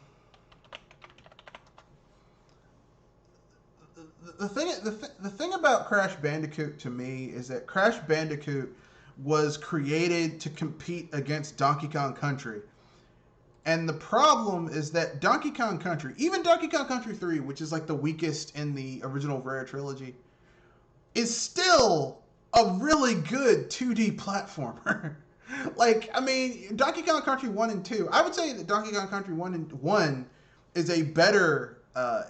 the thing about Crash Bandicoot to me is that Crash Bandicoot was created to compete against Donkey Kong Country. And the problem is that Donkey Kong Country, even Donkey Kong Country 3, which is like the weakest in the original Rare trilogy, is still a really good 2D platformer. Like, I mean, Donkey Kong Country 1 and 2, I would say that Donkey Kong Country 1 is a better,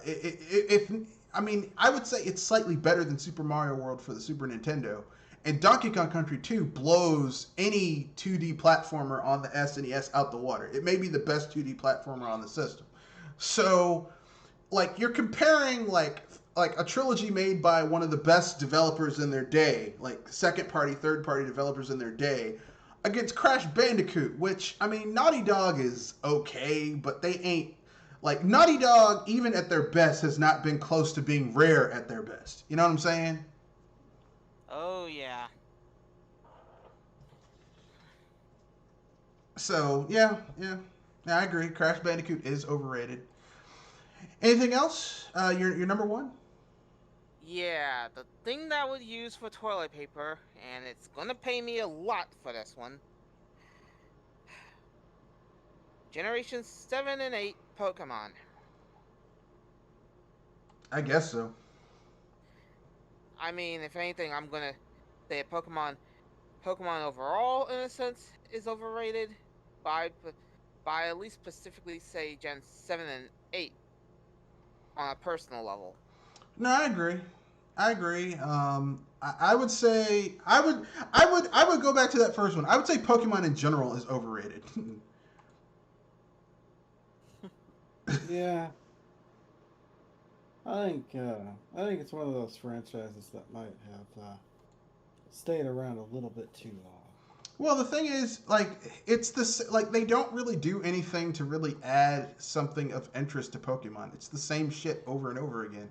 if I mean, I would say it's slightly better than Super Mario World for the Super Nintendo. And Donkey Kong Country 2 blows any 2D platformer on the SNES out the water. It may be the best 2D platformer on the system. So, like, you're comparing like a trilogy made by one of the best developers in their day, like second party, third party developers in their day, against Crash Bandicoot, which, I mean, Naughty Dog is okay, but they ain't like Naughty Dog, even at their best, has not been close to being Rare at their best. You know what I'm saying? Oh yeah. So yeah, I agree. Crash Bandicoot is overrated. Anything else? Your number 1? Yeah, the thing that I would use for toilet paper, and it's gonna pay me a lot for this one. Generation 7 and 8 Pokemon. I guess so. I mean, if anything, I'm gonna say Pokemon overall, in a sense, is overrated. By at least specifically say Gen 7 and 8 on a personal level. No, I agree. I agree. I would say I would go back to that first one. I would say Pokemon in general is overrated. Yeah, I think it's one of those franchises that might have stayed around a little bit too long. Well, the thing is, like, it's this, like, they don't really do anything to really add something of interest to Pokemon. It's the same shit over and over again.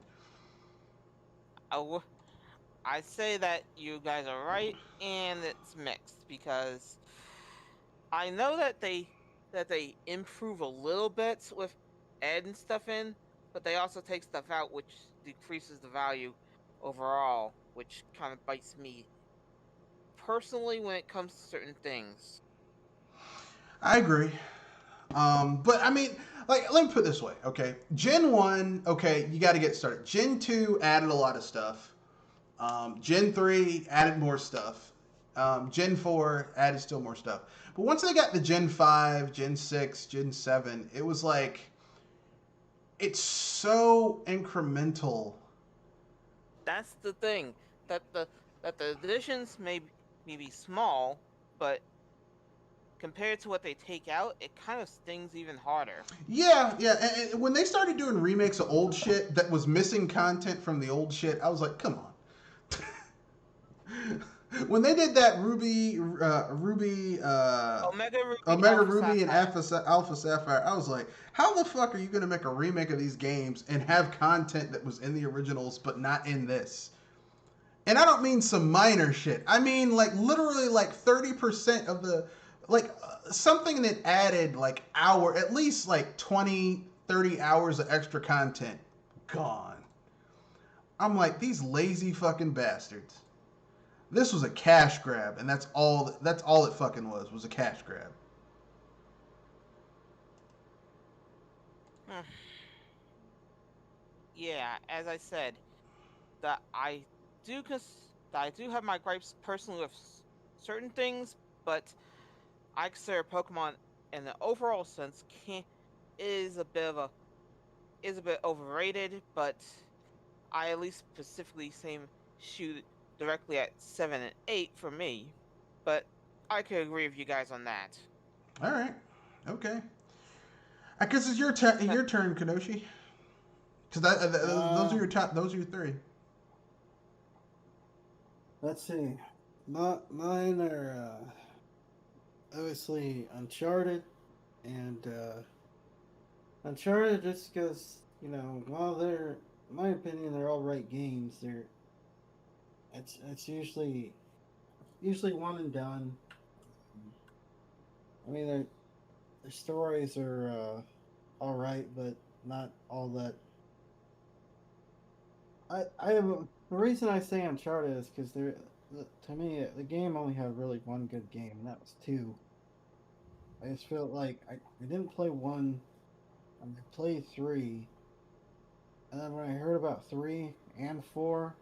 I say that you guys are right, and it's mixed because I know that they improve a little bit with adding stuff in, but they also take stuff out, which decreases the value overall, which kind of bites me personally when it comes to certain things. I agree. But I mean, like, let me put it this way, okay? Gen 1, okay, you got to get started. Gen 2 added a lot of stuff. Gen 3 added more stuff. Gen 4 added still more stuff. But once they got to Gen 5, Gen 6, Gen 7, it was like, it's so incremental. That's the thing, that the additions may be small, but compared to what they take out, it kind of stings even harder. Yeah, yeah. And when they started doing remakes of old shit that was missing content from the old shit, I was like, come on. When they did that Omega Ruby and Alpha Sapphire, I was like, how the fuck are you going to make a remake of these games and have content that was in the originals but not in this? And I don't mean some minor shit. I mean like literally like 30% of the like something that added like at least like 20, 30 hours of extra content gone. I'm like, these lazy fucking bastards. This was a cash grab, and that's all it fucking was a cash grab. Yeah, as I said, that I that I do have my gripes personally with certain things, but I consider Pokemon in the overall sense can is a bit of a is a bit overrated, but I at least specifically same shoot directly at 7 and 8 for me. But I could agree with you guys on that. All right, okay. I guess it's your turn, Kanoshi. Because those are your top. Those are your three. Let's see. Mine are obviously Uncharted, and Uncharted just because while they're, in my opinion, they're all right games. It's usually one and done. I mean, their stories are all right, but not all that. I have the reason I say Uncharted is because to me the game only had really one good game, and that was two. I just felt like I didn't play one, I played three, and then when I heard about 3 and 4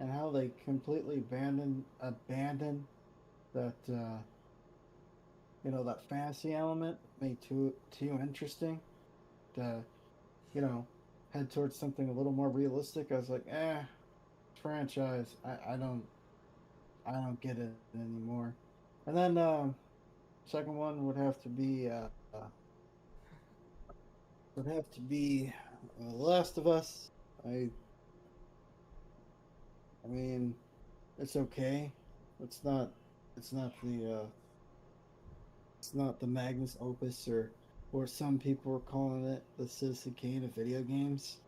and how they completely abandoned that that fantasy element made too interesting to head towards something a little more realistic. I was like, franchise. I don't get it anymore. And then second one would have to be The Last of Us. I mean, it's okay. It's not the Magnus Opus, or some people are calling it the Citizen Kane of video games.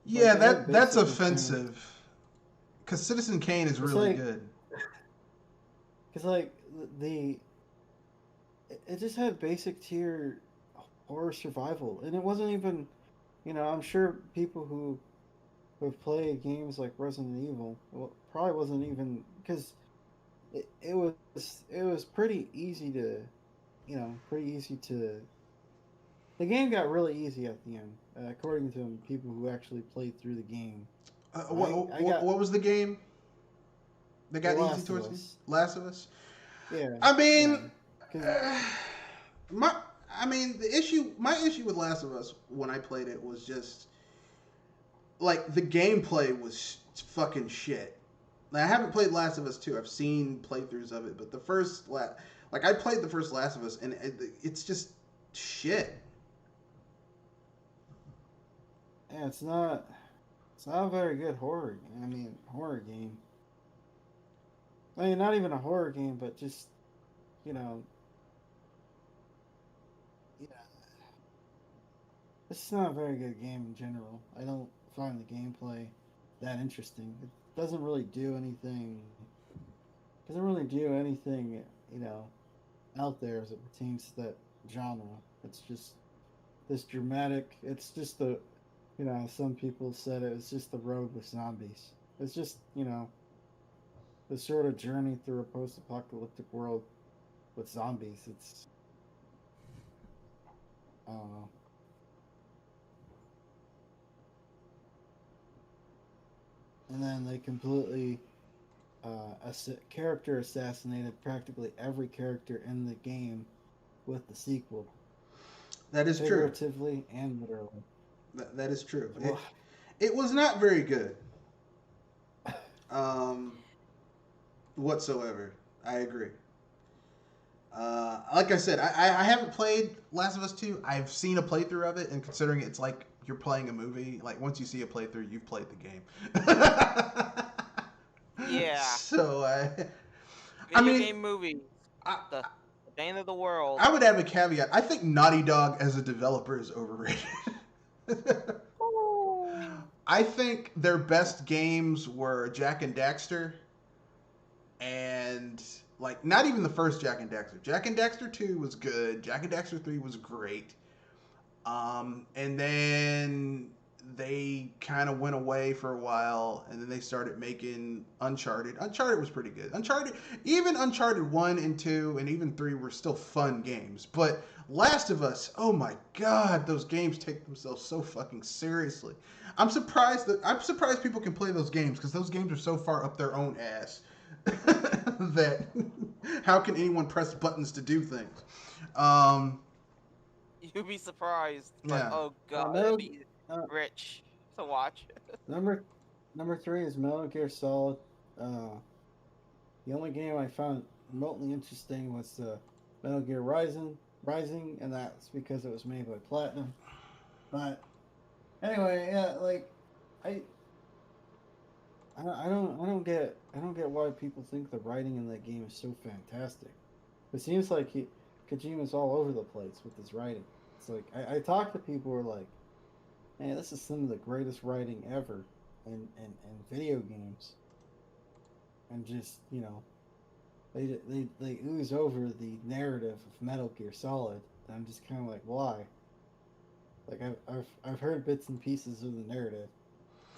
Yeah, that's offensive. Because Citizen Kane is really good. Because like it just had basic tier horror survival, and it wasn't even, I'm sure people who have played games like Resident Evil, probably wasn't even, because it was pretty easy to, the game got really easy at the end, according to people who actually played through the game. What was the game that got easy towards me? Last of Us? Yeah. I mean, yeah. my issue with Last of Us when I played it was just like the gameplay was fucking shit. Like, I haven't played Last of Us 2. I've seen playthroughs of it, but the first I played the first Last of Us, and it's just shit. Yeah, it's not a very good horror game. I mean, not even a horror game, but just, it's not a very good game in general. I don't find the gameplay that interesting. It doesn't really do anything. Out there as it pertains to that genre. It's just this dramatic. It's just some people said it was just the road with zombies. It's just, the sort of journey through a post-apocalyptic world with zombies. It's, I don't know. And then they completely character assassinated practically every character in the game with the sequel. That is true. Figuratively and literally. That is true. It was not very good. Whatsoever. I agree. Like I said, I haven't played Last of Us 2. I've seen a playthrough of it, and considering it's like you're playing a movie, like once you see a playthrough, you've played the game. Yeah. So Video game movie. The bane of the world. I would add a caveat. I think Naughty Dog as a developer is overrated. I think their best games were Jack and Daxter, and like not even the first Jack and Daxter. Jack and Daxter 2 was good. Jack and Daxter 3 was great. And then they kind of went away for a while, and then they started making Uncharted. Uncharted was pretty good. Uncharted 1 and 2 and even 3 were still fun games. But Last of Us, oh my god, those games take themselves so fucking seriously. I'm surprised people can play those games because those games are so far up their own ass that how can anyone press buttons to do things? Um, You'd be surprised, but yeah. oh god, Metal, it'd be rich to watch. number number 3 is Metal Gear Solid. The only game I found remotely interesting was Metal Gear Rising, and that's because it was made by Platinum. But anyway, yeah, like I I don't get why people think the writing in that game is so fantastic. It seems like Kojima's all over the place with his writing. It's like I talk to people who are like, man, this is some of the greatest writing ever in video games, and just they ooze over the narrative of Metal Gear Solid. And I'm just kind of like, why? Like I've heard bits and pieces of the narrative.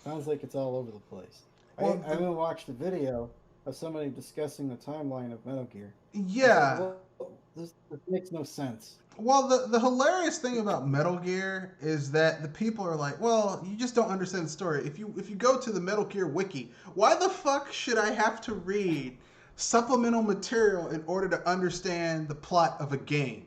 Sounds like it's all over the place. Well, I even watched a video of somebody discussing the timeline of Metal Gear. Yeah. Like, well, this makes no sense. Well, the hilarious thing about Metal Gear is that the people are like, well, you just don't understand the story. If you go to the Metal Gear wiki, why the fuck should I have to read supplemental material in order to understand the plot of a game?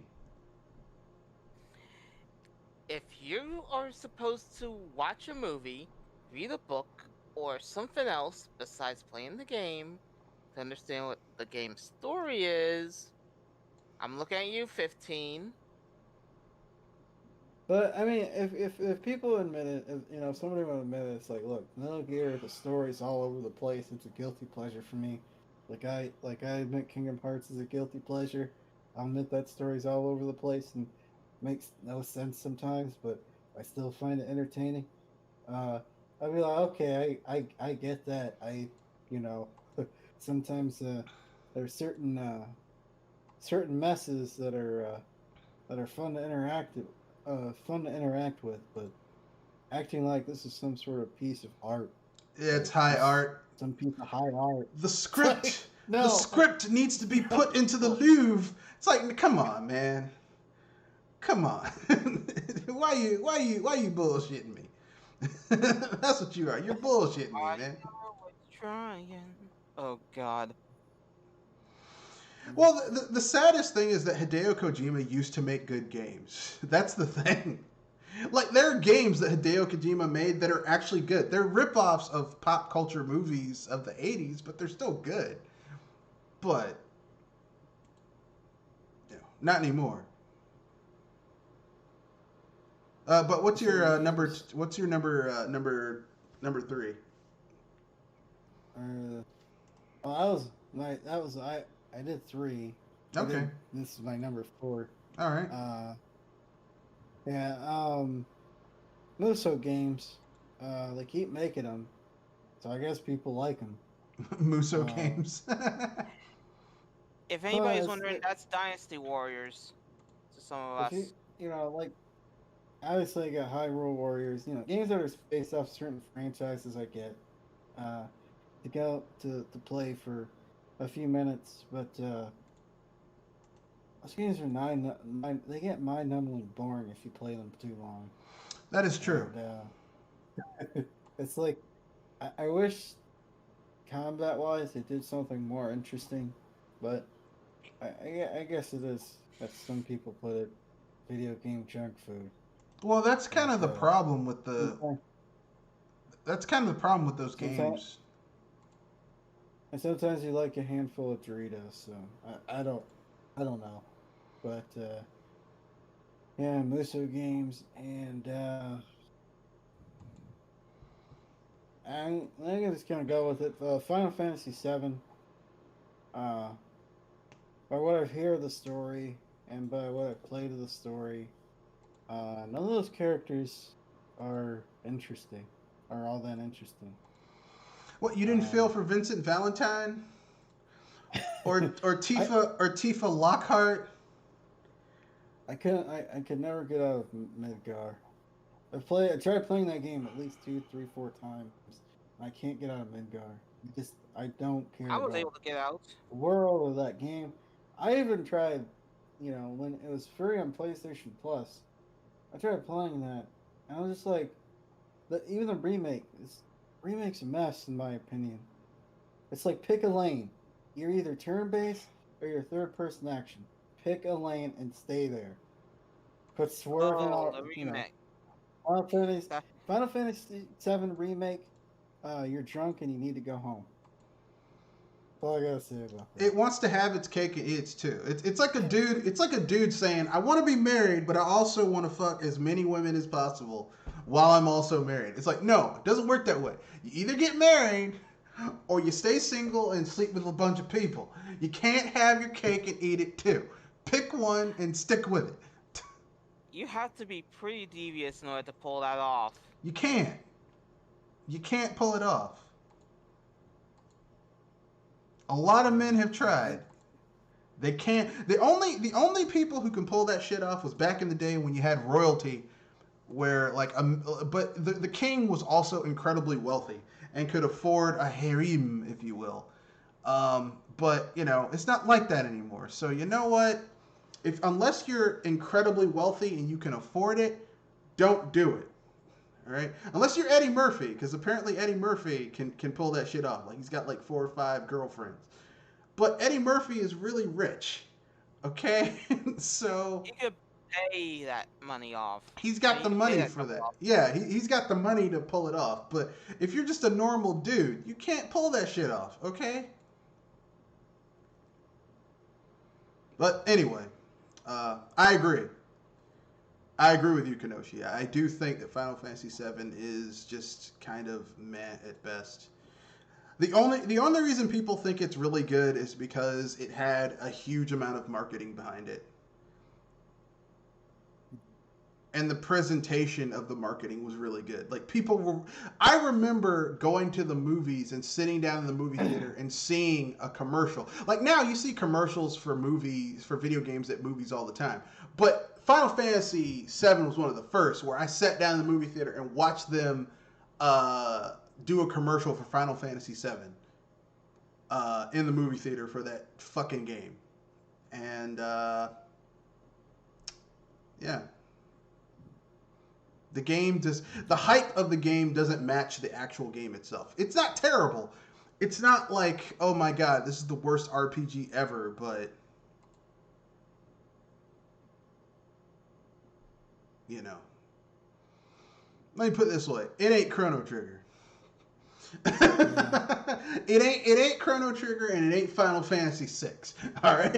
If you are supposed to watch a movie, read a book, or something else besides playing the game to understand what the game's story is, I'm looking at you, 15. But I mean, if people admit it, if somebody would admit it, it's like, look, Metal Gear, the story's all over the place. It's a guilty pleasure for me. I admit Kingdom Hearts is a guilty pleasure. I'll admit that story's all over the place and makes no sense sometimes, but I still find it entertaining. I'd be like, okay, I get that. Sometimes there's certain messes that are fun to interact with, but acting like this is some sort of piece of art. It's high art. Some piece of high art. The script, Like, no. the script needs to be put into the Louvre. It's like, come on, man. Come on. why you bullshitting me? That's what you are. You're bullshitting me, man. Trying. Oh god. Well, the saddest thing is that Hideo Kojima used to make good games. That's the thing. Like, there are games that Hideo Kojima made that are actually good. They're ripoffs of pop culture movies of the 80s, but they're still good. But, not anymore. But what's your number 3? I did 3. Okay. This is my number 4. All right. Muso games, they keep making them, so I guess people like them. Muso games. If anybody's wondering, that's Dynasty Warriors to some of us. Obviously I got Hyrule Warriors, games that are based off certain franchises I get to go to play for a few minutes, but those games are they get mind-numbingly boring if you play them too long. That is true. And, it's like, I wish combat-wise they did something more interesting, but I guess it is, as some people put it, video game junk food. Well, that's kind of the problem with those games. And sometimes you like a handful of Doritos, so I don't know, but Muso games, and I'm just gonna go with it. Final Fantasy VII. By what I've heard of the story and by what I've played of the story, none of those characters are interesting. are all that interesting. What, you didn't feel for Vincent Valentine or Tifa Lockhart? I could never get out of Midgar. I tried playing that game at least 2, 3, 4 times. I can't get out of Midgar. I don't care I was about able to get out. the world of that game. I even tried, when it was free on PlayStation Plus. I tried playing that, and I was just like, even the remake's a mess in my opinion. It's like pick a lane. You're either turn-based or you're third-person action. Pick a lane and stay there. Put swerving Oh, out, the remake. Final Fantasy VII remake. You're drunk and you need to go home. That's all I gotta say about that. It wants to have its cake and eat its too. It's like a dude. It's like a dude saying, "I want to be married, but I also want to fuck as many women as possible while I'm also married." It's like, no, it doesn't work that way. You either get married or you stay single and sleep with a bunch of people. You can't have your cake and eat it too. Pick one and stick with it. You have to be pretty devious in order to pull that off. You can't. You can't pull it off. A lot of men have tried. They can't. The only people who can pull that shit off was back in the day when you had royalty, where but the king was also incredibly wealthy and could afford a harem, if you will. But it's not like that anymore. So you know what? Unless you're incredibly wealthy and you can afford it, don't do it. All right, unless you're Eddie Murphy, because apparently Eddie Murphy can pull that shit off. Like, he's got like 4 or 5 girlfriends, but Eddie Murphy is really rich. Okay, so You could pay that money off. he's got the money for that. Yeah, he's got the money to pull it off. But if you're just a normal dude, you can't pull that shit off. Okay. But anyway, I agree. I agree with you, Kenoshi. I do think that Final Fantasy VII is just kind of meh at best. The only reason people think it's really good is because it had a huge amount of marketing behind it. And the presentation of the marketing was really good. Like, I remember going to the movies and sitting down in the movie theater and seeing a commercial. Like, now you see commercials for video games at movies all the time. But Final Fantasy VII was one of the first where I sat down in the movie theater and watched them do a commercial for Final Fantasy VII in the movie theater for that fucking game. And, yeah. The hype of the game doesn't match the actual game itself. It's not terrible. It's not like, oh my god, this is the worst RPG ever, but let me put it this way: it ain't Chrono Trigger. It ain't Chrono Trigger, and it ain't Final Fantasy VI. All right,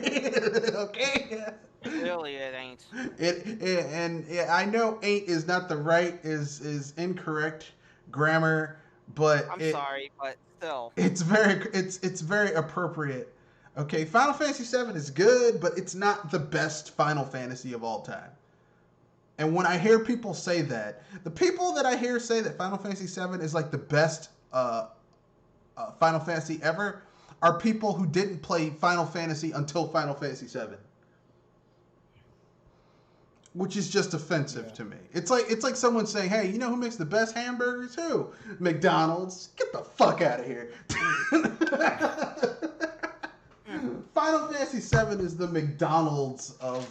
okay. Really, it ain't. And I know "ain't" is not the right is incorrect grammar, but I'm sorry, but still, it's very appropriate. Okay, Final Fantasy VII is good, but it's not the best Final Fantasy of all time. And when I hear people say that, the people that I hear say that Final Fantasy VII is like the best Final Fantasy ever are people who didn't play Final Fantasy until Final Fantasy VII. Which is just offensive to me. It's like someone saying, "Hey, you know who makes the best hamburgers? Who? McDonald's. Get the fuck out of here." Final Fantasy VII is the McDonald's of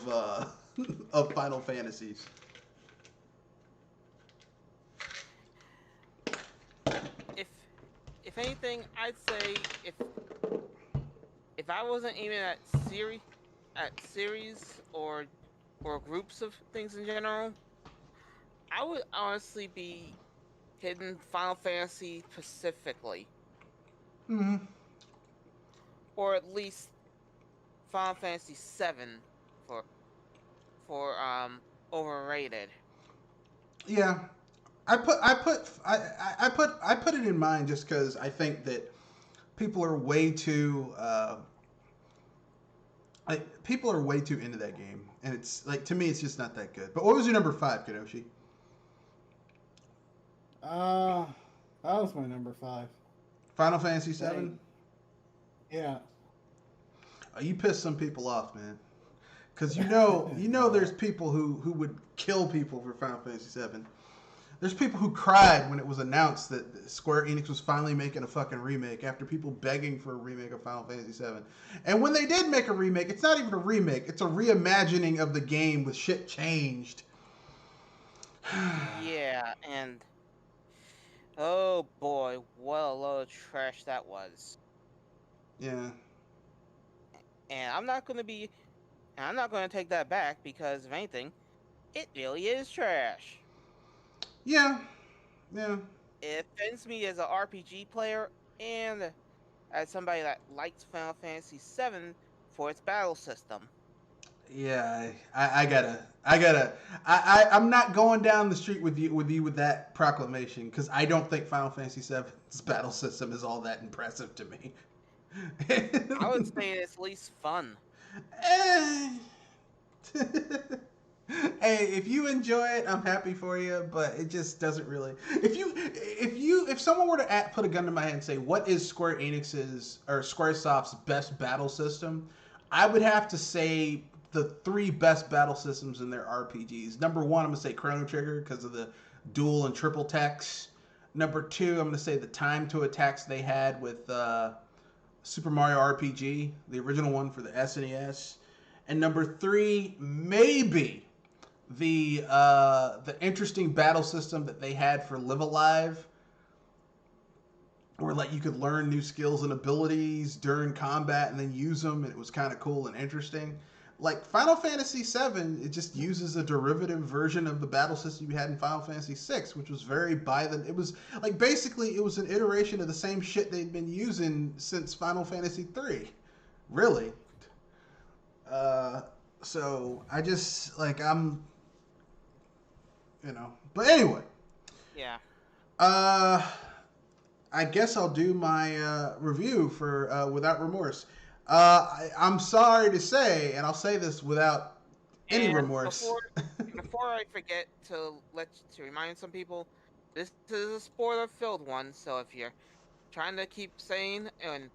Final Fantasies. If anything, I'd say if I wasn't aiming at series or groups of things in general, I would honestly be hitting Final Fantasy specifically. Mm-hmm. Or at least Final Fantasy VII for overrated. Yeah. I put it in mind just because I think that people are way too into that game, and it's like, to me it's just not that good. But what was your number 5, Kadoshi? That was my number 5. Final Fantasy VII. Yeah. Oh, you pissed some people off, man. Because you know, there's people who would kill people for Final Fantasy VII. There's people who cried when it was announced that Square Enix was finally making a fucking remake after people begging for a remake of Final Fantasy VII. And when they did make a remake, it's not even a remake. It's a reimagining of the game with shit changed. Yeah, and oh boy, what a load of trash that was. Yeah. And I'm not going to take that back because if anything, it really is trash. Yeah. Yeah. It offends me as an RPG player and as somebody that likes Final Fantasy VII for its battle system. Yeah, I'm not going down the street with you with that proclamation because I don't think Final Fantasy VII's battle system is all that impressive to me. I would say it's at least fun. Hey, if you enjoy it, I'm happy for you, but it just doesn't really. If someone were to put a gun to my head and say, what is Square Enix's or Squaresoft's best battle system, I would have to say the 3 best battle systems in their RPGs. Number 1, I'm gonna say Chrono Trigger because of the dual and triple techs. Number 2, I'm gonna say the time to attacks they had with Super Mario RPG, the original one for the SNES. And number 3, maybe the interesting battle system that they had for Live Alive, where like you could learn new skills and abilities during combat and then use them, and it was kind of cool and interesting. Like Final Fantasy VII, it just uses a derivative version of the battle system you had in Final Fantasy VI, which was very it was like basically it was an iteration of the same shit they'd been using since Final Fantasy III, really. So I just like but anyway. Yeah. I guess I'll do my review for Without Remorse. I'm sorry to say, and I'll say this without any remorse. Before I forget to remind some people, this is a spoiler-filled one. So if you're trying to keep sane and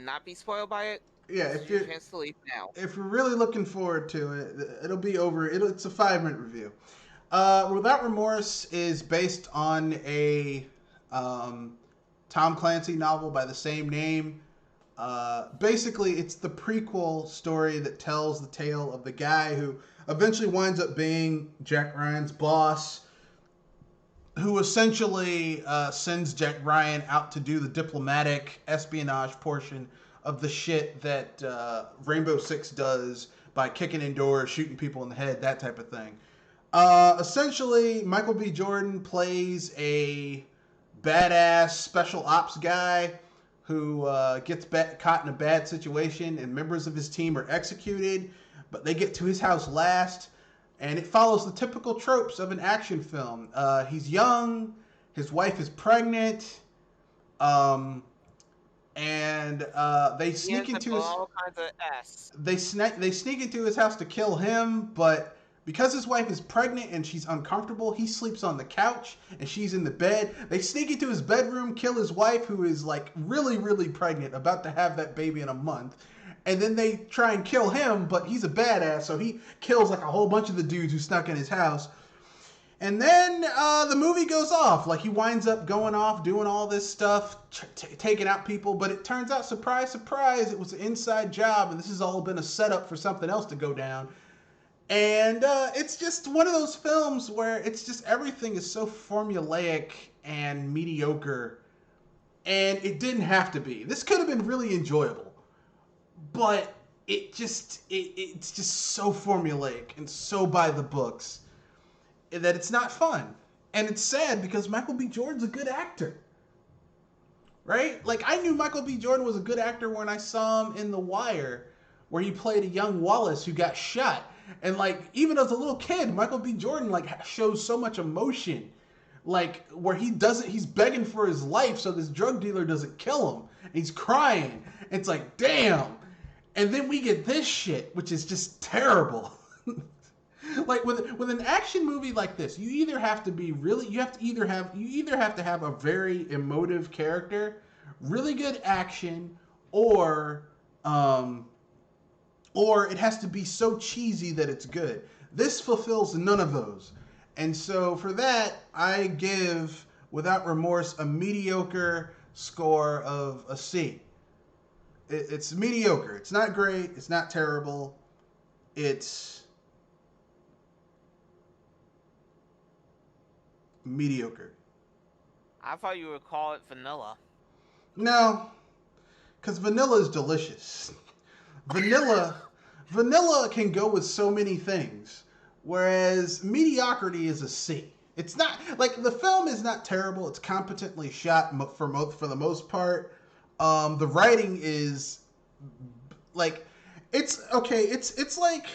not be spoiled by it, yeah, if you're chance to leave now. If you're really looking forward to it, it'll be over. It's a 5-minute review. Without Remorse is based on a Tom Clancy novel by the same name. Basically, it's the prequel story that tells the tale of the guy who eventually winds up being Jack Ryan's boss, who essentially sends Jack Ryan out to do the diplomatic espionage portion of the shit that Rainbow Six does by kicking in doors, shooting people in the head, that type of thing. Essentially, Michael B. Jordan plays a badass special ops guy who gets caught in a bad situation, and members of his team are executed, but they get to his house last, and it follows the typical tropes of an action film. He's young, his wife is pregnant, and they sneak into his all kinds of S. They sneak into his house to kill him, but because his wife is pregnant and she's uncomfortable, he sleeps on the couch and she's in the bed. They sneak into his bedroom, kill his wife, who is like really, really pregnant, about to have that baby in a month. And then they try and kill him, but he's a badass, so he kills like a whole bunch of the dudes who snuck in his house. And then the movie goes off. Like, he winds up going off, doing all this stuff, taking out people. But it turns out, surprise, surprise, it was an inside job. And this has all been a setup for something else to go down. And it's just one of those films where it's just everything is so formulaic and mediocre. And it didn't have to be. This could have been really enjoyable. But it's just so formulaic and so by the books that it's not fun. And it's sad because Michael B. Jordan's a good actor. Right? Like, I knew Michael B. Jordan was a good actor when I saw him in The Wire, where he played a young Wallace who got shot. And, like, even as a little kid, Michael B. Jordan, like, shows so much emotion. Like, where he's begging for his life so this drug dealer doesn't kill him. And he's crying. It's like, damn. And then we get this shit, which is just terrible. Like with an action movie like this, you either have to be really you either have to have a very emotive character, really good action, or um or it has to be so cheesy that it's good. This fulfills none of those. And so for that, I give Without Remorse a mediocre score of a C. It's mediocre. It's not great. It's not terrible. It's mediocre. I thought you would call it vanilla. No, because vanilla is delicious. Vanilla, vanilla can go with so many things, whereas mediocrity is a C. It's not like the film is not terrible. It's competently shot for the most part. The writing is like it's okay. It's like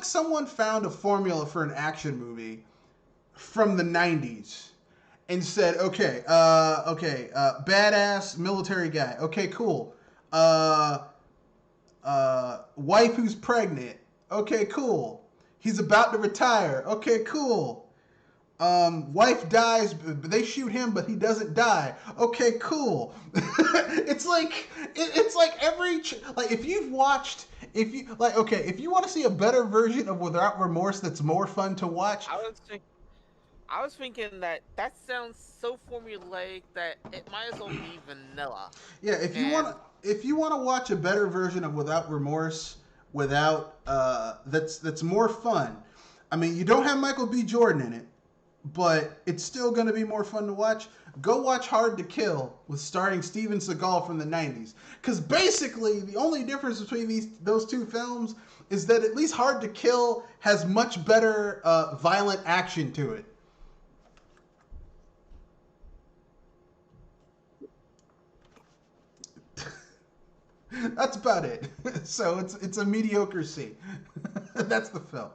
someone found a formula for an action movie from the 90s and said, badass military guy. Okay, cool. Wife who's pregnant. Okay, cool. He's about to retire. Okay, cool. Wife dies, but they shoot him, but he doesn't die. Okay, cool. It's like if you want to see a better version of Without Remorse that's more fun to watch. I was thinking that sounds so formulaic that it might as well be vanilla. Yeah, if you want to watch a better version of Without Remorse, that's more fun. I mean, you don't have Michael B. Jordan in it, but it's still going to be more fun to watch. Go watch Hard to Kill with starring Steven Seagal from the 90s. Because basically, the only difference between those two films is that at least Hard to Kill has much better violent action to it. That's about it. So it's a mediocre C. That's the film.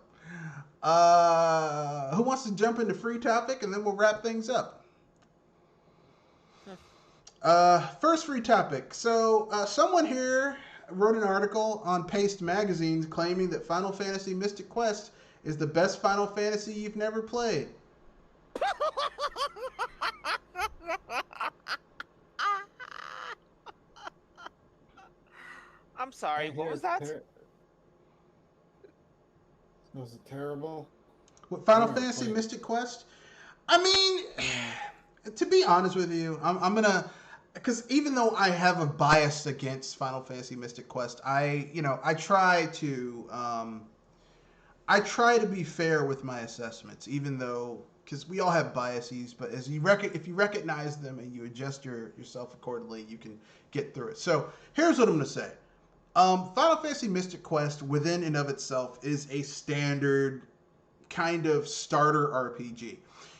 Who wants to jump into free topic and then we'll wrap things up? First free topic. So someone here wrote an article on Paste Magazine claiming that Final Fantasy Mystic Quest is the best Final Fantasy you've never played. I'm sorry, what was that? Was it terrible? What, Final Fantasy Mystic Quest? I mean, to be honest with you, I'm gonna, because even though I have a bias against Final Fantasy Mystic Quest, I try to be fair with my assessments, even though, because we all have biases, but if you recognize them and you adjust yourself accordingly, you can get through it. So here's what I'm gonna say. Final Fantasy Mystic Quest, within and of itself, is a standard kind of starter RPG.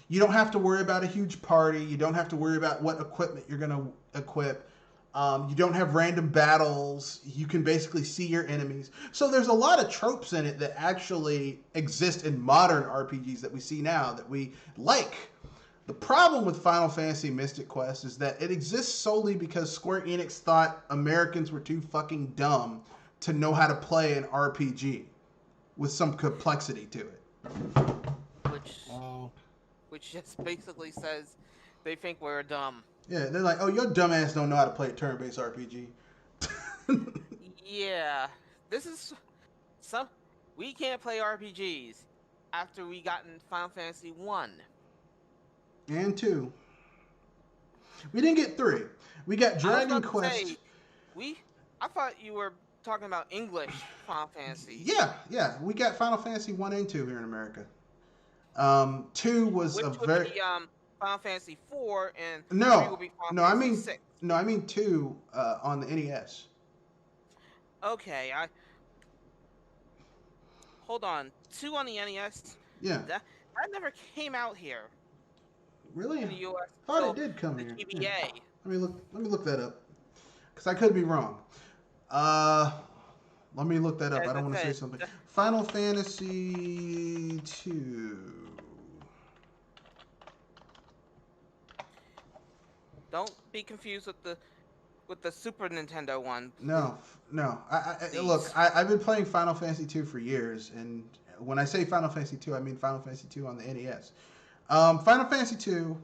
You don't have to worry about a huge party. You don't have to worry about what equipment you're going to equip. You don't have random battles. You can basically see your enemies. So there's a lot of tropes in it that actually exist in modern RPGs that we see now that we like. The problem with Final Fantasy Mystic Quest is that it exists solely because Square Enix thought Americans were too fucking dumb to know how to play an RPG with some complexity to it. Which just basically says they think we're dumb. Yeah, they're like, oh, your dumbass don't know how to play a turn-based RPG. Yeah, this is we can't play RPGs after we got in Final Fantasy 1. And 2. We didn't get 3. We got Dragon Quest. I thought you were talking about English Final Fantasy. Yeah. We got Final Fantasy 1 and 2 here in America. 2 was Which a would very be Final Fantasy 4 and 3 will be Final Fantasy 6. No, I mean 2 on the NES. Okay, hold on. 2 on the NES. Yeah. That never came out here. Really? In the US. I thought it did come here. GBA. Yeah. Let me look that up, because I could be wrong. Let me look that up. I don't want to say something. Final Fantasy 2. Don't be confused with with the Super Nintendo one. No, no. Look, Please. I've been playing Final Fantasy 2 for years, and when I say Final Fantasy 2, I mean Final Fantasy 2 on the NES. Final Fantasy 2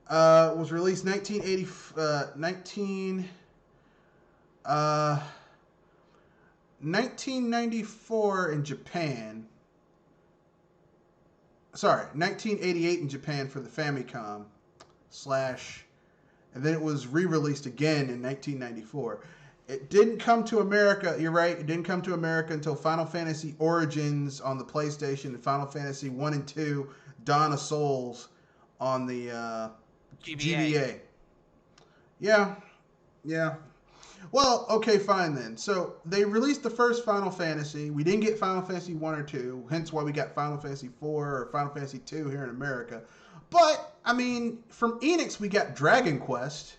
was released 1994 in Japan. Sorry, 1988 in Japan for the Famicom slash, and then it was re-released again in 1994. It didn't come to America. You're right. It didn't come to America until Final Fantasy Origins on the PlayStation and Final Fantasy 1 and 2 Dawn of Souls on the GBA. Yeah, yeah. Well, okay, fine then. So they released the first Final Fantasy. We didn't get Final Fantasy 1 or 2, hence why we got Final Fantasy 4 or Final Fantasy 2 here in America. But, I mean, from Enix, we got Dragon Quest.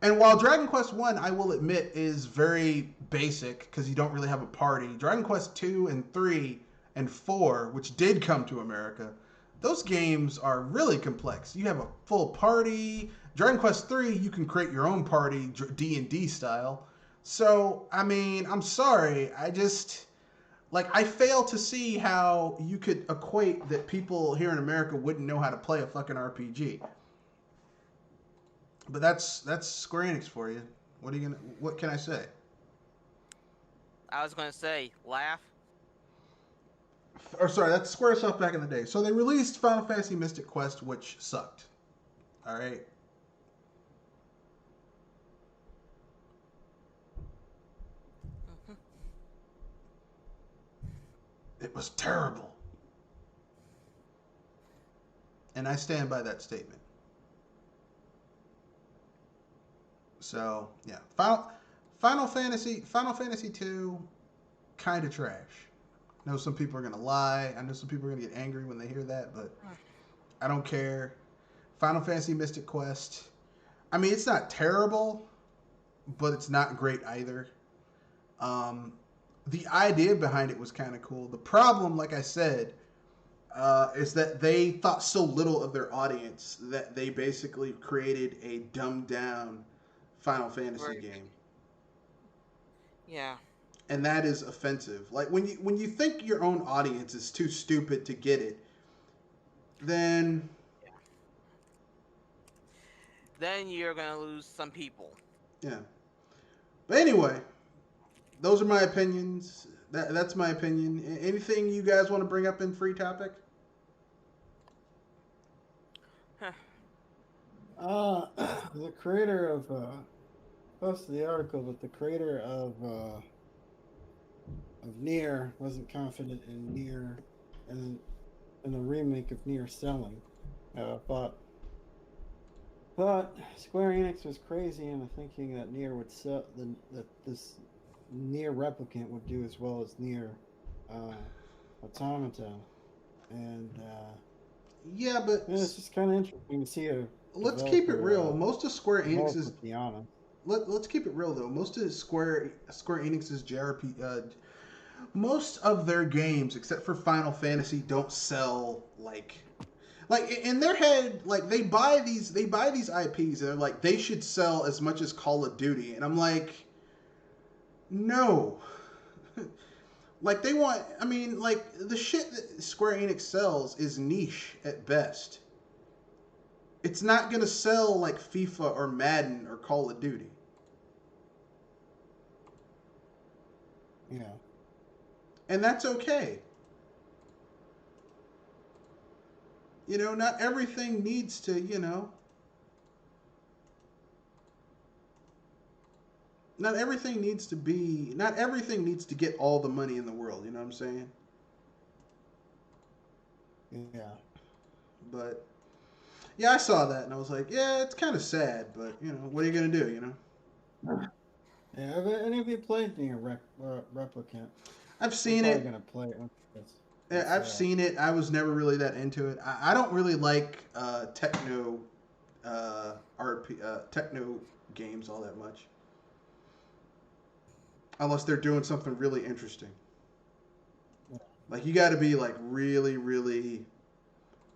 And while Dragon Quest 1, I will admit, is very basic because you don't really have a party, Dragon Quest 2 and 3 and 4, which did come to America, those games are really complex. You have a full party. Dragon Quest 3, you can create your own party, D&D style. So, I mean, I'm sorry. I fail to see how you could equate that people here in America wouldn't know how to play a fucking RPG. But that's Square Enix for you. What can I say? I was gonna say, laugh. Or sorry, that's Squaresoft back in the day. So they released Final Fantasy Mystic Quest, which sucked. All right. It was terrible. And I stand by that statement. So, yeah. Final Fantasy 2, kind of trash. I know some people are going to lie. I know some people are going to get angry when they hear that, but I don't care. Final Fantasy Mystic Quest. I mean, it's not terrible, but it's not great either. The idea behind it was kind of cool. The problem, like I said, is that they thought so little of their audience that they basically created a dumbed down Final Fantasy game. Yeah. And that is offensive. Like when you think your own audience is too stupid to get it, then you're gonna lose some people. Yeah. But anyway, those are my opinions. That's my opinion. Anything you guys want to bring up in free topic? The creator of posted the article that the creator of Nier wasn't confident in Nier and in the remake of Nier selling. But Square Enix was crazy into thinking that Nier would sell, that this Nier replicant would do as well as Nier Automata, and yeah, but it's just kind of interesting to see a. Let's keep it real. Most of Square Enix's honest. Let's keep it real though. Most of Square Enix's JRPG, most of their games, except for Final Fantasy, don't sell like in their head. Like they buy these IPs and they're like they should sell as much as Call of Duty, and I'm like, no. Like they want. I mean, like the shit that Square Enix sells is niche at best. It's not going to sell like FIFA or Madden or Call of Duty. Yeah. And that's okay. You know, not everything needs to, not everything needs to get all the money in the world, you know what I'm saying? Yeah. But yeah, I saw that and I was like, yeah, it's kind of sad, but what are you gonna do? Yeah, have any of you played Nier Replicant? I've seen it. Gonna play it. Yeah, I've seen it. I was never really that into it. I don't really like techno techno games all that much, unless they're doing something really interesting. Like you got to be like really, really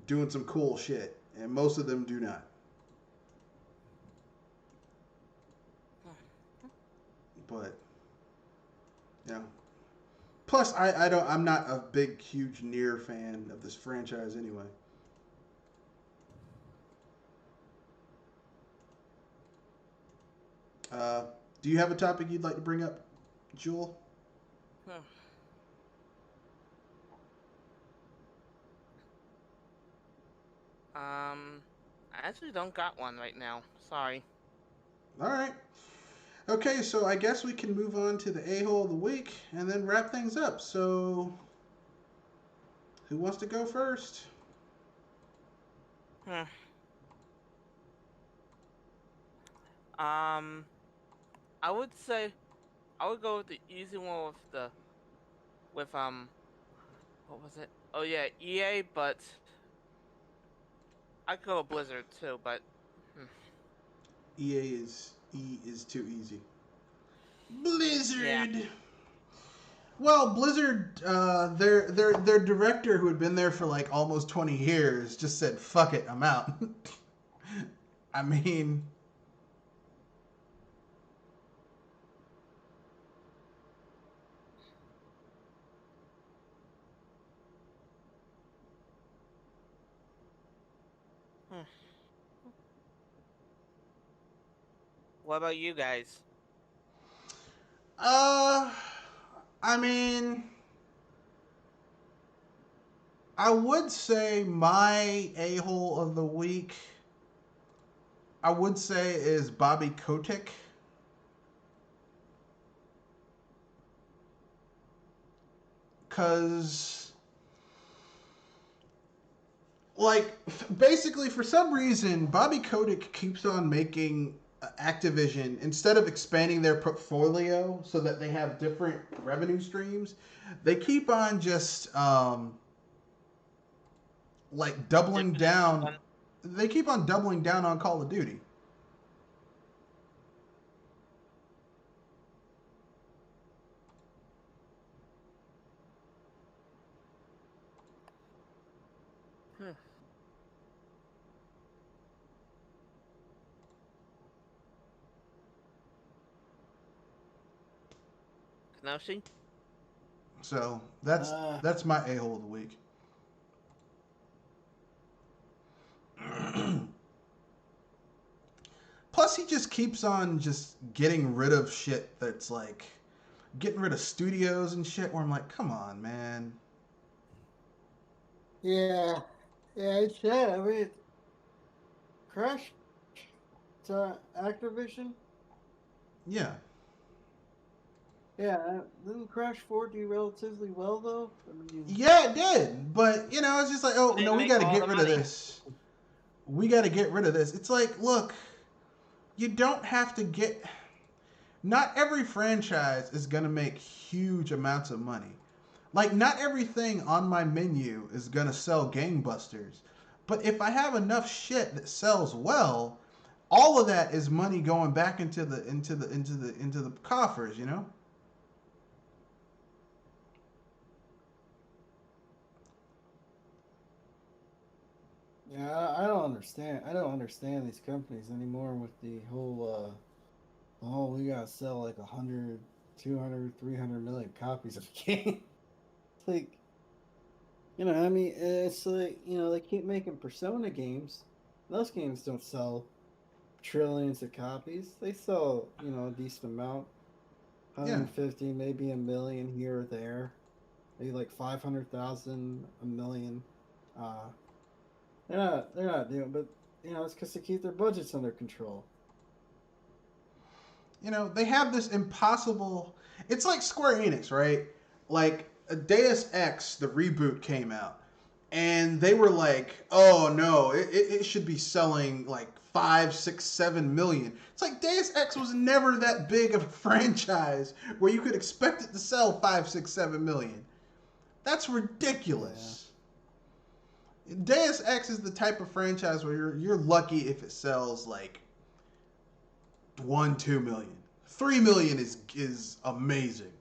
doing some cool shit, and most of them do not. but yeah. Plus, I'm not a big, huge Nier fan of this franchise anyway. Uh, do you have a topic you'd like to bring up, Jewel? Hmm. I actually don't got one right now. Sorry. All right. Okay, so I guess we can move on to the a-hole of the week and then wrap things up. So, who wants to go first? Hmm. Um, I would say I would go with the easy one with what was it? Oh yeah, EA, but I could go with Blizzard too, but hmm, E is too easy. yeah. Blizzard. Well, Blizzard, their director who had been there for like almost 20 years just said, "Fuck it, I'm out." I mean, Hmm. What about you guys? uh, I mean, I would say my a-hole of the week, I would say is Bobby Kotick. Because, like, basically, for some reason, Bobby Kotick keeps on making Activision, instead of expanding their portfolio so that they have different revenue streams, they keep on just, like, doubling Sticking to just down. one. They keep on doubling down on Call of Duty. Hmm. Kenoshi? So Uh, that's my a-hole of the week. Plus, he just keeps on just getting rid of shit that's like getting rid of studios and shit. Where I'm like, come on, man. yeah, yeah, it's sad. I mean, Crash to Activision. Yeah, Yeah, didn't Crash 4 do relatively well though? I mean, yeah, it did. But you know, it's just like, oh They no, we make got to all get the rid of money. this. We got to get rid of this. It's like, look, you don't have to get. Not every franchise is gonna make huge amounts of money. Like, not everything on my menu is gonna sell gangbusters. But if I have enough shit that sells well, all of that is money going back into the coffers, you know? yeah, I don't understand. I don't understand these companies anymore with the whole we gotta sell like 100, 200, 300 million copies of a game. It's like, I mean, it's like, they keep making Persona games. Those games don't sell trillions of copies. They sell, a decent amount, Yeah. 150, maybe a million here or there, maybe like 500,000, a million. Uh, they're not doing, but it's because they keep their budgets under control. You know, they have this impossible. It's like Square Enix, right? Like, Deus Ex, the reboot came out, and they were like, "Oh no, it should be selling like 5, 6, 7 million." It's like Deus Ex was never that big of a franchise where you could expect it to sell 5, 6, 7 million. That's Yeah. ridiculous. Deus Ex is the type of franchise where you're lucky if it sells like 1, 2 million. 3 million is amazing.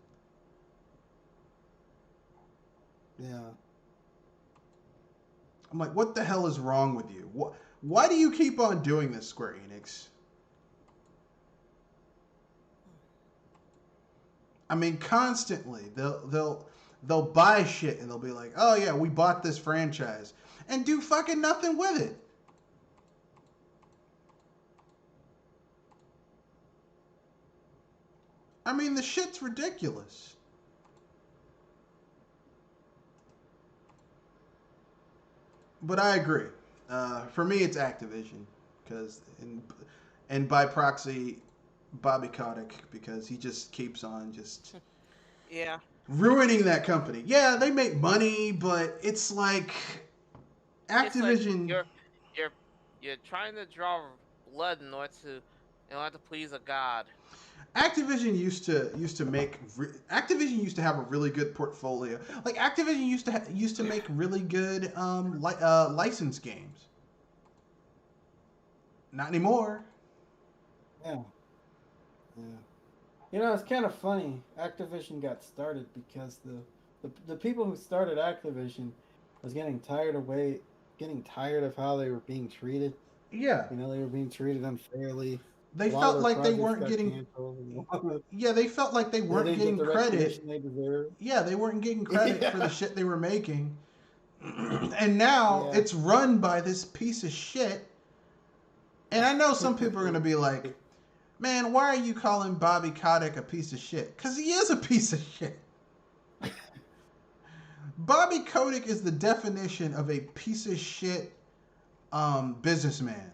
Yeah. I'm like, what the hell is wrong with you? Why do you keep on doing this, Square Enix? I mean, constantly they'll buy shit and they'll be like, "Oh yeah, we bought this franchise," and do fucking nothing with it. I mean, the shit's ridiculous. But I agree. For me, it's Activision because, and by proxy, Bobby Kotick because he just keeps on just Yeah. ruining that company. Yeah, they make money, but it's like It's like Activision. you're you're trying to draw blood in order to please a god. Activision used to make Activision used to have a really good portfolio. Like Activision used to make really good license games. Not anymore. Yeah. Yeah. You know, it's kind of funny. Activision got started because the people who started Activision was getting tired of how they were being treated. Yeah, You know, they were being treated unfairly. they A lot of felt their like they projects weren't got getting. canceled. And Yeah, they felt like they they weren't didn't get getting the credit. recognition they deserved. Yeah, they weren't getting credit for the Yeah. shit they were making. And now Yeah. it's run by this piece of shit. And I know some people are going to be like, man, why are you calling Bobby Kotick a piece of shit? Because he is a piece of shit. Bobby Kotick is the definition of a piece of shit businessman.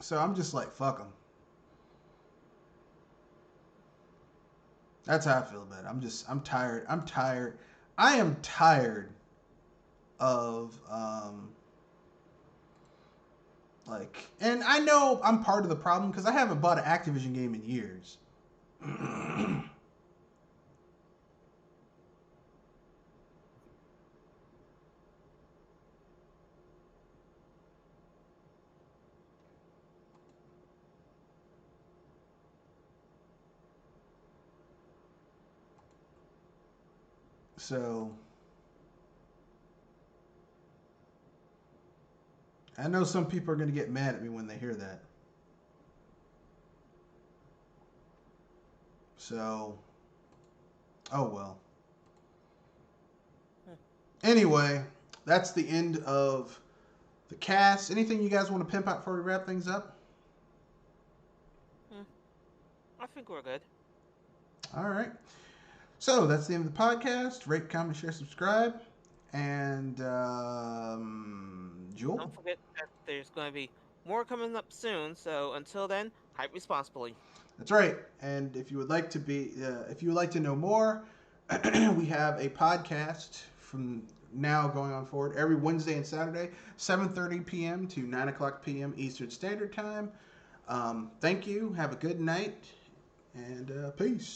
So I'm just like, fuck him. That's how I feel about it. I'm tired. I'm tired. I am tired of like, and I know I'm part of the problem because I haven't bought an Activision game in years. So I know some people are going to get mad at me when they hear that. So, oh well. Anyway, that's the end of the cast. Anything you guys want to pimp out before we wrap things up? Hmm, I think we're good. All right. So that's the end of the podcast. Rate, comment, share, subscribe. And Jewel. Don't forget that there's going to be more coming up soon. So until then, hype responsibly. That's right. And if you would like to if you would like to know more, we have a podcast from now going on forward every Wednesday and Saturday, 7:30 p.m. to 9:00 p.m. Eastern Standard Time. Thank you. Have a good night, and peace.